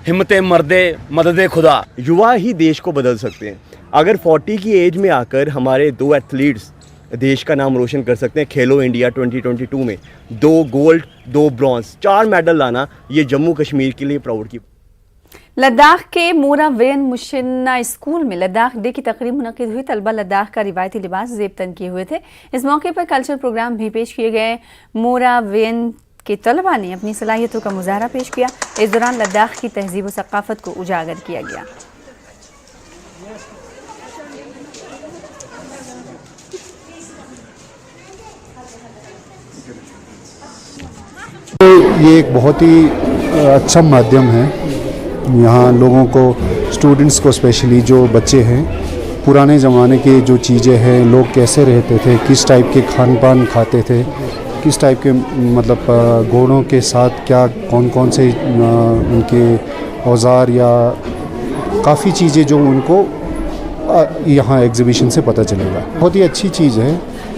हिम्मते मर्दे मददे खुदा।
युवा ही देश को बदल सकते हैं। अगर 40 की एज में आकर हमारे 2 एथलीट्स देश का नाम रोशन कर सकते हैं खेलो इंडिया 2022 में 2 गोल्ड 2 ब्रॉन्ज 4 मेडल लाना, ये जम्मू कश्मीर के लिए प्राउड की।
लद्दाख के मोरा वेन मुशिन्ना स्कूल में लद्दाख डे की तकरीब मुनक़िद हुई। तलबा लद्दाख का रिवायती लिबास ज़ेब तन किए हुए थे। इस मौके पर कल्चर प्रोग्राम भी पेश किए गए। मोरा वेन के तलबा ने अपनी सलाहियतों का मुजाहरा पेश किया। इस दौरान लद्दाख की तहजीब व सक़ाफ़त को उजागर किया गया।
ये एक बहुत ही अच्छा माध्यम है। यहाँ लोगों को, स्टूडेंट्स को स्पेशली, जो बच्चे हैं, पुराने ज़माने की जो चीज़ें हैं, लोग कैसे रहते थे, किस टाइप के खान पान खाते थे, किस टाइप के मतलब घोड़ों के साथ क्या कौन कौन से उनके औज़ार या काफ़ी चीज़ें जो उनको यहाँ एग्ज़िबिशन से पता चलेगा। बहुत ही अच्छी चीज़ है,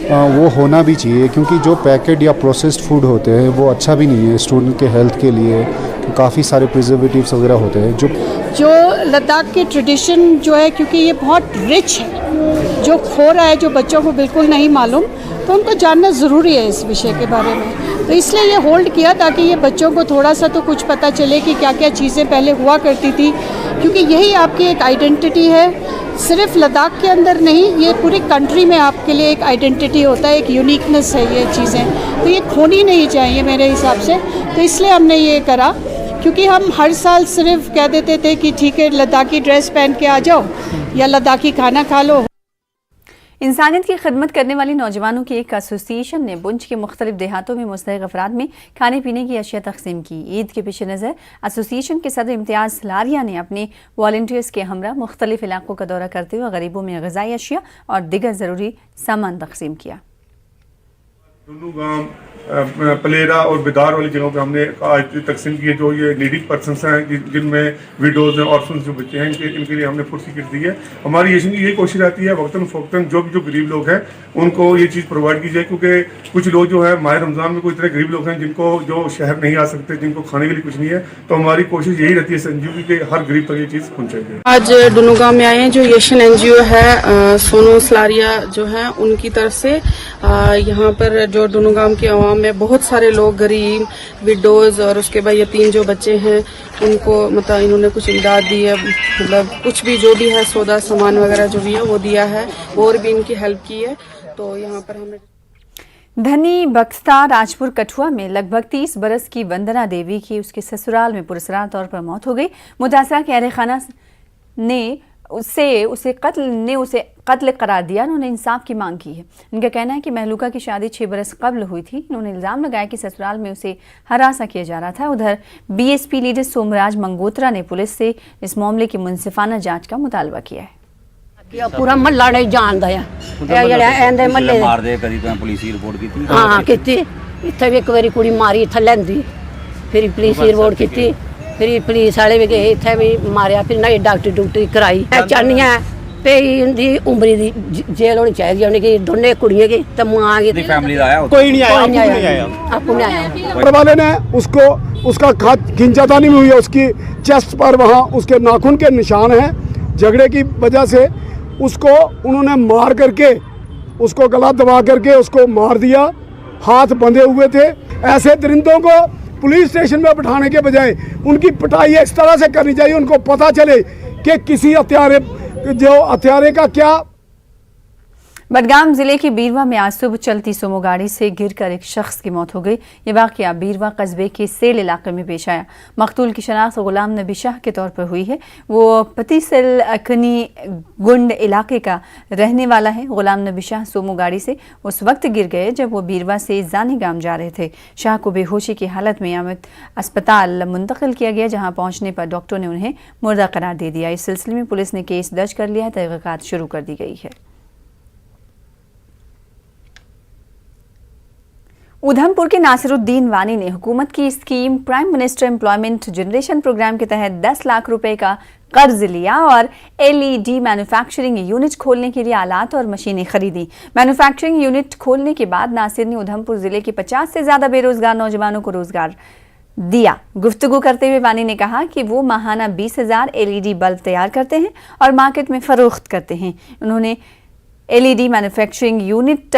वो होना भी चाहिए, क्योंकि जो पैकेट या प्रोसेस्ड फूड होते हैं वो अच्छा भी नहीं है स्टूडेंट के हेल्थ के लिए। काफ़ी सारे प्रिजर्वेटिव्स वगैरह होते हैं जो
लद्दाख के ट्रेडिशन जो है, क्योंकि ये बहुत रिच है, जो खो रहा है, जो बच्चों को बिल्कुल नहीं मालूम, तो उनको जानना ज़रूरी है इस विषय के बारे में। तो इसलिए ये होल्ड किया ताकि ये बच्चों को थोड़ा सा तो कुछ पता चले कि क्या क्या चीज़ें पहले हुआ करती थी, क्योंकि यही आपकी एक आइडेंटिटी है। सिर्फ लद्दाख के अंदर नहीं, ये पूरी कंट्री में आपके लिए एक आइडेंटिटी होता है, एक यूनिकनेस है ये चीज़ें, तो ये खोनी नहीं चाहिए मेरे हिसाब से। तो इसलिए हमने ये करा, क्योंकि हम हर साल सिर्फ कह देते थे कि ठीक है लद्दाखी ड्रेस पहन के आ जाओ या लद्दाखी खाना खा लो।
इंसानियत की खिदमत करने वाली नौजवानों की एक एसोसिएशन ने पुंछ के मुख्तलिफ देहातों में मुस्तहिक अफराद में खाने पीने की अशिया तकसीम की। ईद के पेश नज़र एसोसिएशन के सदर इम्तियाज़ लारिया ने अपने वॉलंटियर्स के हमरा मुख्तलिफ इलाकों का दौरा करते हुए गरीबों में ग़िज़ाई अशिया और दिगर ज़रूरी सामान तकसीम किया।
दोनों गांव पलेरा और बिदार वाली जगहों पे हमने आज तकसीम किए जो ये नीडी पर्सनस हैं जिनमें विडोज़ हैं ऑर्फन्स जो बच्चे हैं इनके लिए हमने फूड किट दी है। हमारी यही कोशिश रहती है वक्तन फ़ौक्तन जो गरीब लोग हैं उनको ये चीज़ प्रोवाइड की जाए, क्योंकि कुछ लोग जो है माह रमज़ान में कोई तरह गरीब लोग हैं जिनको जो शहर नहीं आ सकते, जिनको खाने के लिए कुछ नहीं है। तो हमारी कोशिश यही रहती है संजीव की हर गरीब तक ये चीज़ पहुँचाई।
आज डुनुगांव में आए हैं जो एशियन NGO है सोनू सलारिया जो है उनकी तरफ से यहाँ पर जो डुनुगांव के अवाम में बहुत सारे लोग गरीब विडोज और उसके बाद यतीम जो बच्चे हैं उनको मतलब इन्होंने कुछ इमदाद दी है, मतलब कुछ भी जो भी है सौदा सामान वगैरह जो भी है वो दिया है और भी इनकी हेल्प की है। तो यहाँ पर हमने
धनी बख्ता राजपुर कठुआ में लगभग 30 बरस की वंदना देवी की उसके ससुराल में पुरस्कार तौर पर मौत हो गई। मुतासरा के अहले खाना ने उसे कत्ल करार दिया। उन्होंने इंसाफ की मांग की है। उनका कहना है कि महलूका की शादी 6 बरस कबल हुई थी। उन्होंने इल्ज़ाम लगाया कि ससुराल में उसे हरासा किया जा रहा था। उधर BSP लीडर सोमराज मंगोत्रा ने पुलिस से इस मामले की मुनसिफाना जांच का मुतालबा किया है।
पूरा महला नहीं जानता है महले
पुलिस की रिपोर्ट की
हाँ की इतने भी एक बारी कुड़ी मारी इतने लेंदी फिर पुलिस की रिपोर्ट की फिर पुलिस वाले भी गए इतने भी मारिया फिर नई डॉक्टरी कराई। चाहनी है पे उनकी उम्र की जेल होनी चाहिए उनकी दोनों कुड़ियों की तो माँ की
कोई नहीं आया
आपको नहीं आया।
घर वाले ने उसका खिंचातानी भी हुई है, उसकी चेस्ट पर वहाँ उसके नाखून के निशान हैं। झगड़े की वजह से उसको उन्होंने मार करके उसको गला दबा करके उसको मार दिया। हाथ बंधे हुए थे। ऐसे दरिंदों को पुलिस स्टेशन में बिठाने के बजाय उनकी पिटाई इस तरह से करनी चाहिए, उनको पता चले कि किसी हत्यारे का क्या।
बडगाम जिले के बीरवा में आज सुबह चलती सुमो गाड़ी से गिरकर एक शख्स की मौत हो गई। ये वाकया बीरवा कस्बे के सेल इलाके में पेश आया। मकतूल की शनाख्त गुलाम नबी शाह के तौर पर हुई है। वो पतीसल अकनी गुंड इलाके का रहने वाला है। गुलाम नबी शाह सुमो गाड़ी से उस वक्त गिर गए जब वो बीरवा से जानीगाम जा रहे थे। शाह को बेहोशी की हालत में आमद अस्पताल मुंतकिल किया गया, जहाँ पहुँचने पर डॉक्टर ने उन्हें मुर्दा करार दे दिया। इस सिलसिले में पुलिस ने केस दर्ज कर लिया है। तहकीकात शुरू कर दी गई है। उधमपुर के नासिरुद्दीन वानी ने हुकूमत की scheme prime minister employment generation programme के तहत 10 लाख रुपए का कर्ज लिया और LED मैन्युफैक्चरिंग यूनिट खोलने के लिए आलात और मशीनें खरीदी। मैन्युफैक्चरिंग यूनिट खोलने के बाद नासिर ने उधमपुर जिले के 50 से ज्यादा बेरोजगार नौजवानों को रोजगार दिया। गुफ्तगू करते हुए वानी ने कहा कि वो माहाना 20,000 LED बल्ब तैयार करते हैं और मार्केट में फरोख्त करते हैं। उन्होंने LED मैन्युफैक्चरिंग यूनिट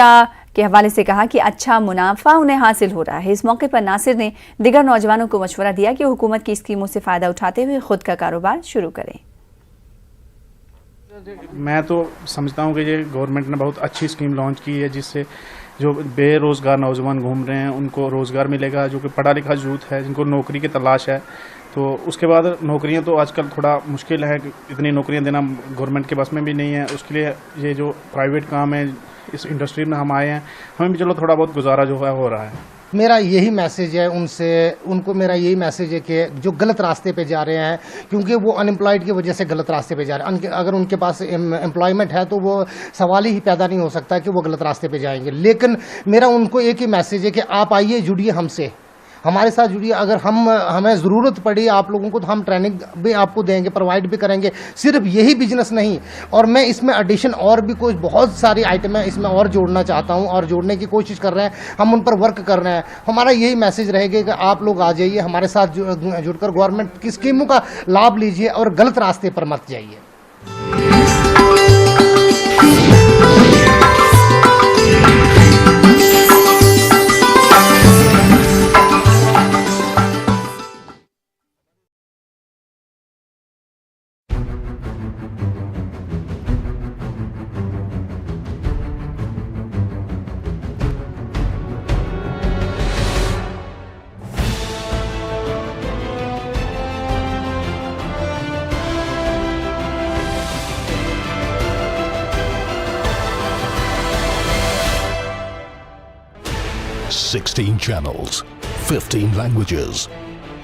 के हवाले से कहा कि अच्छा मुनाफा उन्हें हासिल हो रहा है। इस मौके पर नासिर ने दिगर नौजवानों को मशवरा दिया कि हुकूमत की स्कीमों से फ़ायदा उठाते हुए खुद का कारोबार शुरू करें।
मैं तो समझता हूँ कि ये गवर्नमेंट ने बहुत अच्छी स्कीम लॉन्च की है, जिससे जो बेरोज़गार नौजवान घूम रहे हैं उनको रोज़गार मिलेगा। जो कि पढ़ा लिखा यूथ है जिनको नौकरी की तलाश है, तो उसके बाद नौकरियां तो आजकल थोड़ा मुश्किल है, इतनी नौकरियां देना गवर्नमेंट के बस में भी नहीं है। उसके लिए ये जो प्राइवेट काम है इस इंडस्ट्री में हम आए हैं, हमें भी चलो थोड़ा बहुत गुजारा जो है हो रहा है।
मेरा यही मैसेज है उनको मेरा यही मैसेज है कि जो गलत रास्ते पे जा रहे हैं, क्योंकि वो अनएम्प्लॉयड की वजह से गलत रास्ते पे जा रहे हैं। अगर उनके पास एम्प्लॉयमेंट है तो वो सवाल ही पैदा नहीं हो सकता कि वो गलत रास्ते पे जाएंगे। लेकिन मेरा उनको एक ही मैसेज है कि आप आइए, जुड़िए हमसे, हमारे साथ जुड़िए। अगर हमें ज़रूरत पड़ी आप लोगों को तो हम ट्रेनिंग भी आपको देंगे, प्रोवाइड भी करेंगे। सिर्फ यही बिजनेस नहीं, और मैं इसमें एडिशन और भी कुछ बहुत सारी आइटम है इसमें और जोड़ना चाहता हूं और जोड़ने की कोशिश कर रहे हैं। हम उन पर वर्क कर रहे हैं। हमारा यही मैसेज रहेगा कि आप लोग आ जाइए, हमारे साथ जुड़कर गवर्नमेंट की स्कीमों का लाभ लीजिए और गलत रास्ते पर मत जाइए।
16 channels, 15 languages,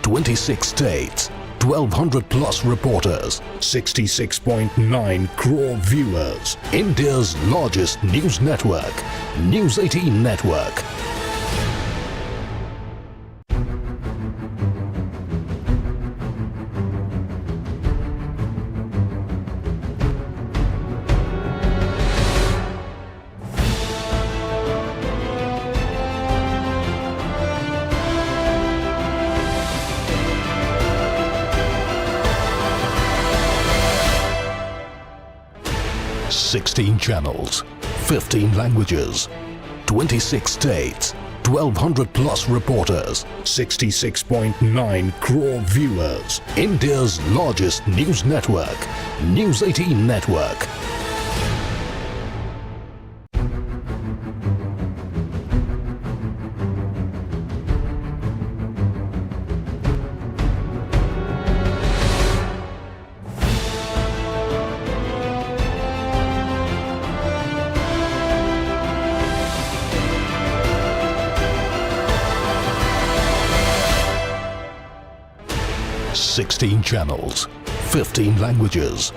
26 states, 1200 plus reporters, 66.9 crore viewers. India's largest news network, News 18 Network. Sixteen channels, 15 languages, 26 states, 1200 plus reporters, 66.9 crore viewers. India's largest news network, News 18 Network. Sixteen channels, 15 languages,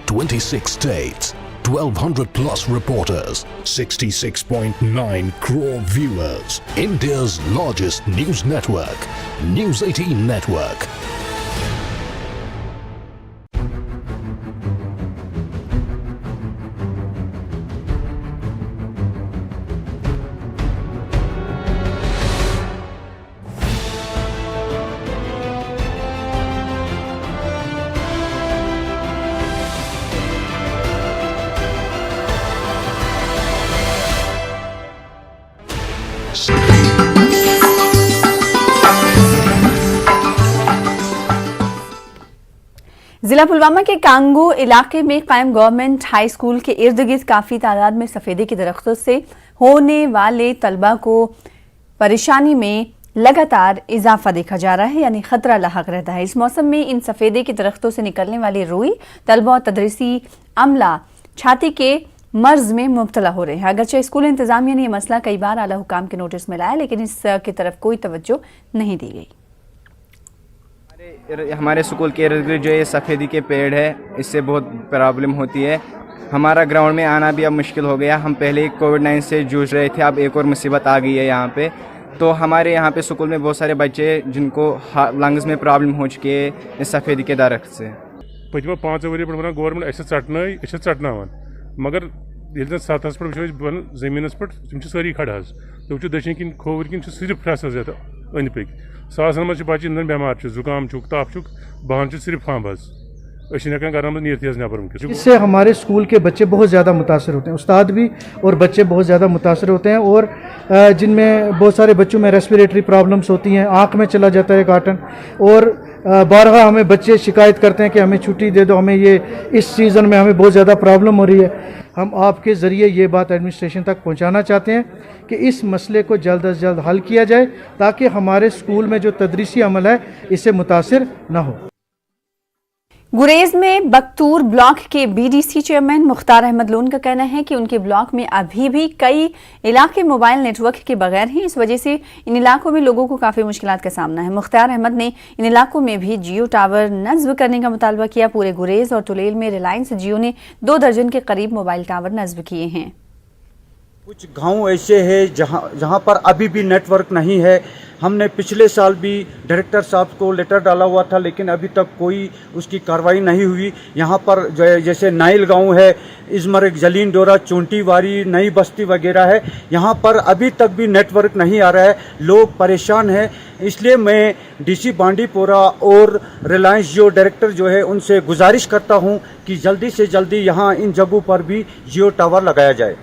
26 states, 1200 plus reporters, 66.9 crore viewers. India's largest news network, News 18 Network.
जिला पुलवामा के Congo इलाके में कायम government high school के इर्द गिर्द काफी तादाद में सफेदे के दरख्तों से होने वाले तलबा को परेशानी में लगातार इजाफा देखा जा रहा है, यानी खतरा लाहक रहता है। इस मौसम में इन सफेदे के दरख्तों से निकलने वाली रुई तलबा और तदरीसी अमला छाती के मर्ज में मुब्तला हो रहे हैं। अगरचे स्कूल इंतजामिया ने यह मसला कई बार आला हुकाम के नोटिस में लाया, लेकिन इसकी तरफ कोई तवज्जो नहीं दी गई।
हमारे स्कूल के इर्द गिर्द जो ये सफ़ेदी के पेड़ है, इससे बहुत प्रॉब्लम होती है। हमारा ग्राउंड में आना भी अब मुश्किल हो गया। हम पहले कोविड-19 से जूझ रहे थे, अब एक और मुसीबत आ गई है यहाँ पे। तो हमारे यहाँ पे स्कूल में बहुत सारे बच्चे जिनको लंग्स में प्रॉब्लम हो चुकी है इस सफ़ेदी के दरख्त से।
पचमा 5 वरी पे गवर्नमेंट चटन मगर ये सतहस पे वो जमीन पे सारी खड़ तुम दक्षिण किन खोवर किन सिर्फ फ्रेस अंद पक 100 मज बच्चे बेमार जुकाम ताप बहान सिर्फ फाम घर नीरत नबर।
इससे हमारे स्कूल के बच्चे बहुत ज़्यादा मुतासर होते हैं, उस्ताद भी और बच्चे बहुत ज़्यादा मुतासर होते हैं, और जिनमें बहुत सारे बच्चों में रेस्पिरेटरी प्रॉब्लम्स होती हैं, आँख में चला जाता है काटन, और बारहा हमें बच्चे शिकायत करते हैं कि हमें छुट्टी दे दो, हमें ये इस सीज़न में हमें बहुत ज़्यादा प्रॉब्लम हो रही है। हम आपके ज़रिए ये बात एडमिनिस्ट्रेशन तक पहुंचाना चाहते हैं कि इस मसले को जल्द अज जल्द हल किया जाए, ताकि हमारे स्कूल में जो तदरीसी अमल है इससे मुतासिर न हो।
गुरेज में बख्तूर ब्लॉक के बीडीसी चेयरमैन मुख्तार अहमद लोन का कहना है कि उनके ब्लॉक में अभी भी कई इलाके मोबाइल नेटवर्क के बगैर हैं। इस वजह से इन इलाकों में लोगों को काफ़ी मुश्किलात का सामना है। मुख्तार अहमद ने इन इलाकों में भी जियो टावर नस्ब करने का मुतालबा किया। पूरे गुरेज और तुलेल में रिलायंस जियो ने 2 दर्जन के करीब मोबाइल टावर नस्ब किए हैं।
कुछ गाँव ऐसे हैं जहाँ पर अभी भी नेटवर्क नहीं है। हमने पिछले साल भी डायरेक्टर साहब को लेटर डाला हुआ था, लेकिन अभी तक कोई उसकी कार्रवाई नहीं हुई। यहाँ पर जैसे नाइल गांव है, इजमरग, जलीन डोरा, चोंटीवारी, नई बस्ती वगैरह है, यहाँ पर अभी तक भी नेटवर्क नहीं आ रहा है। लोग परेशान हैं। इसलिए मैं डीसी बांडीपोरा और रिलायंस जियो डायरेक्टर जो है उनसे गुजारिश करता हूँ कि जल्दी से जल्दी यहाँ इन जगहों पर भी जियो टावर लगाया जाए।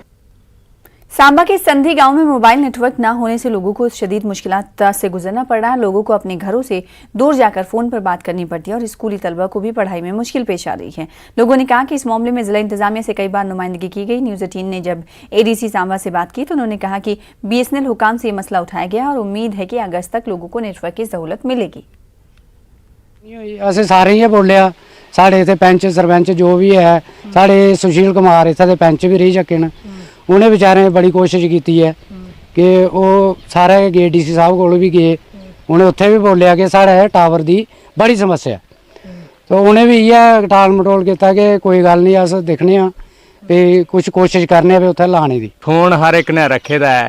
सांबा के संधी गांव में मोबाइल नेटवर्क न होने से लोगों को शदीद मुश्किलात से गुजरना पड़ रहा है। लोगों को अपने घरों से दूर जाकर फोन पर बात करनी पड़ती है और स्कूली तलबा को भी पढ़ाई में मुश्किल पेश आ रही है। लोगों ने कहा कि इस मामले में जिला इंतजामिया से कई बार नुमाइंदगी की गई। न्यूज़ 18 ने जब एडीसी सांबा से बात की तो उन्होंने कहा कि बीएसएनएल हुकाम से ये मसला उठाया गया और उम्मीद है कि अगस्त तक लोगों को नेटवर्क की सहूलत मिलेगी।
असं सारे ही बोलिया, साढ़े इतने पैंच सरपंच जो भी है, साढ़े सुशील कुमार इतने पैंच भी रही चुके हैं। उन्हें बेचारे बड़ी कोशिश की है कि ਉਹ ਸਾਰੇ ਗਏ ਡੀਸੀ ਸਾਹਿਬ ਕੋਲ ਵੀ ਗਏ, ਉਹਨੇ ਉੱਥੇ ਵੀ ਬੋਲਿਆ ਕਿ ਸਾਡੇ ਟਾਵਰ ਦੀ ਬੜੀ ਸਮੱਸਿਆ, तो उन्हें भी इयै टाल मटोल किया कि कोई गल नहीं, अस दिखने भी कुछ कोशिश करने भी उत्थे लाने की।
फोन हर एक ने रखे दा है,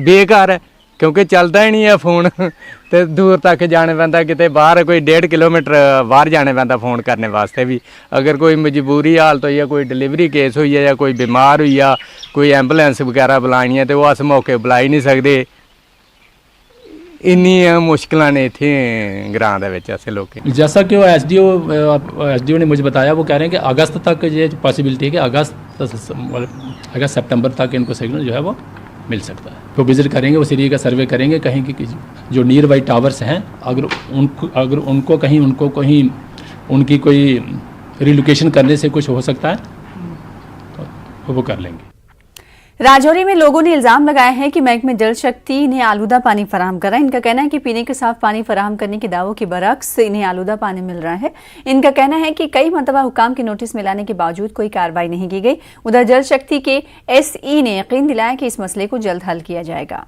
बेकार है क्योंकि चलता ही नहीं है फोन तो दूर तक जाने पैंदा, किते बाहर कोई 1.5 किलोमीटर बाहर जाने पैंदा फोन करने वास्ते भी। अगर कोई मजबूरी हालत हुई है, कोई डिलीवरी केस हुई है या कोई बीमार हुई है, कोई एंबुलेंस वगैरह बुलानी है तो वो अस मौके बुला ही नहीं सकते। इन्नी मुश्किल ने इतने ग्रां ऐसे लोग।
जैसा कि वो एसडीओ ने मुझे बताया, वो कह रहे हैं कि अगस्त तक ये पॉसिबिलिटी है कि अगस्त सितंबर तक इनको सिग्नल जो है वो मिल सकता है। वो विजिट करेंगे, उस एरिया का सर्वे करेंगे, कहीं की जो नियर बाई टावर्स हैं अगर उनको कहीं उनकी कोई रिलोकेशन करने से कुछ हो सकता है तो वो कर लेंगे।
राजौरी में लोगों ने इल्जाम लगाया है कि महकमे जल शक्ति इन्हें आलूदा पानी फराहम कर रहा है। इनका कहना है कि पीने के साफ पानी फराहम करने के दावों के बरक्स इन्हें आलूदा पानी मिल रहा है। इनका कहना है कि कई मरतबा हुकाम के नोटिस में लाने के बावजूद कोई कार्रवाई नहीं की गई। उधर जल शक्ति के एसई ने यकीन दिलाया कि इस मसले को जल्द हल किया जाएगा।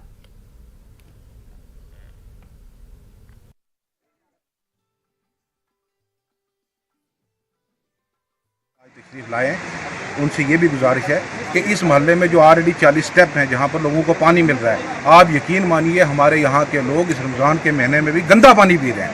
उनसे ये भी गुजारिश है कि इस मोहल्ले में जो ऑलरेडी 40 स्टेप हैं जहाँ पर लोगों को पानी मिल रहा है, आप यकीन मानिए हमारे यहाँ के लोग इस रमज़ान के महीने में भी गंदा पानी पी रहे हैं।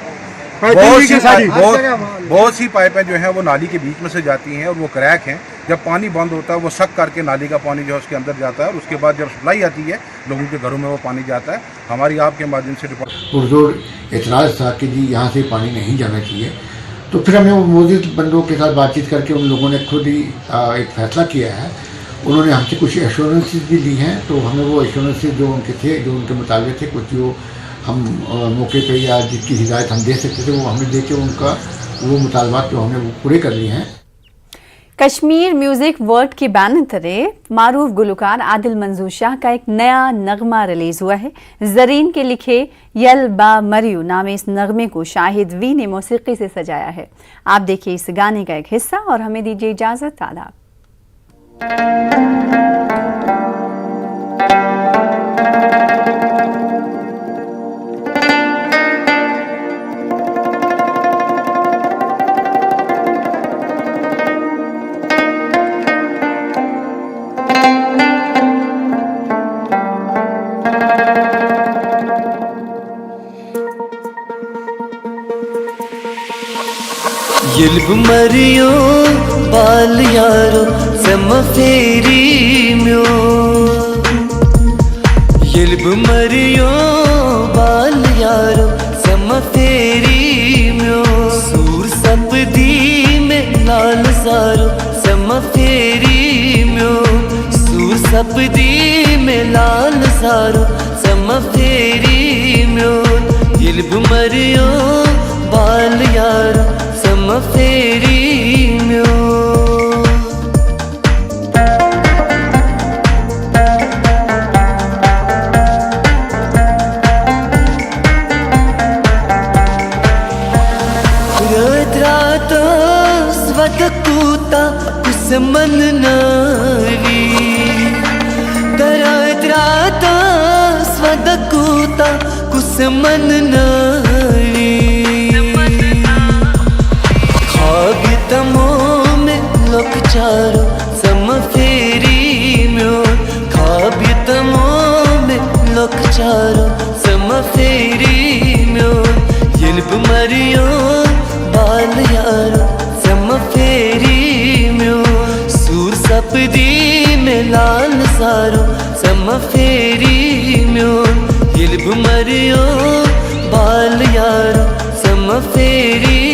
बहुत सी पाइपें जो हैं वो नाली के बीच में से जाती हैं और वो क्रैक हैं। जब पानी बंद होता है वो सक करके नाली का पानी जो है उसके अंदर जाता है और उसके बाद जब सप्लाई आती है लोगों के घरों में वो पानी जाता है। हमारी आपके माध्यम से रिपोर्ट
पुरजोर एतराज़ था कि जी यहाँ से पानी नहीं जाना चाहिए, तो फिर हमने मौजूद बंदों के साथ बातचीत करके उन लोगों ने खुद ही एक फ़ैसला किया है। उन्होंने हमसे कुछ एश्योरेंसेस भी ली हैं, तो हमें वो एश्योरेंसेस जो उनके थे, जो उनके मुताबिक थे, कुछ जो हम मौके पे या जिसकी हिदायत हम दे सकते थे वो हमने दे के उनका वो मुतालबात जो हमने वो पूरे कर लिए हैं।
कश्मीर म्यूजिक वर्ल्ड के बैनर तले मारूफ गुलकार आदिल मंजूर शाह का एक नया नगमा रिलीज हुआ है। जरीन के लिखे यल बा मरियू नामे इस नगमे को शाहिद वी ने मौसीकी से सजाया है। आप देखिए इस गाने का एक हिस्सा और हमें दीजिए इजाजत। आदाब।
यल मरियो बाल यारो सम फेरी म्यो, यल मरियो बाल यारो सम फेरी म्यो, सूर सपदी में लाल सारो सम फेरी म्यो, सूर सपदी में लाल सारो सम फेरी म्यो, यल मरियो बाल यारो सम फेरी म्यो। रातो स्वतकूता कुसमन नारी, रातो स्वतकूता कुसमन नारी, तमो में लोक चारो सम फेरी म्यो, खाबी तमो में लोक चारो सम फेरी म्यो, यल मरियो बाल यारो सम फेरी म्यो, सूर सपदी में लाल सारो सम फेरी म्यो, यल मरियो बाल यारो सम फेरी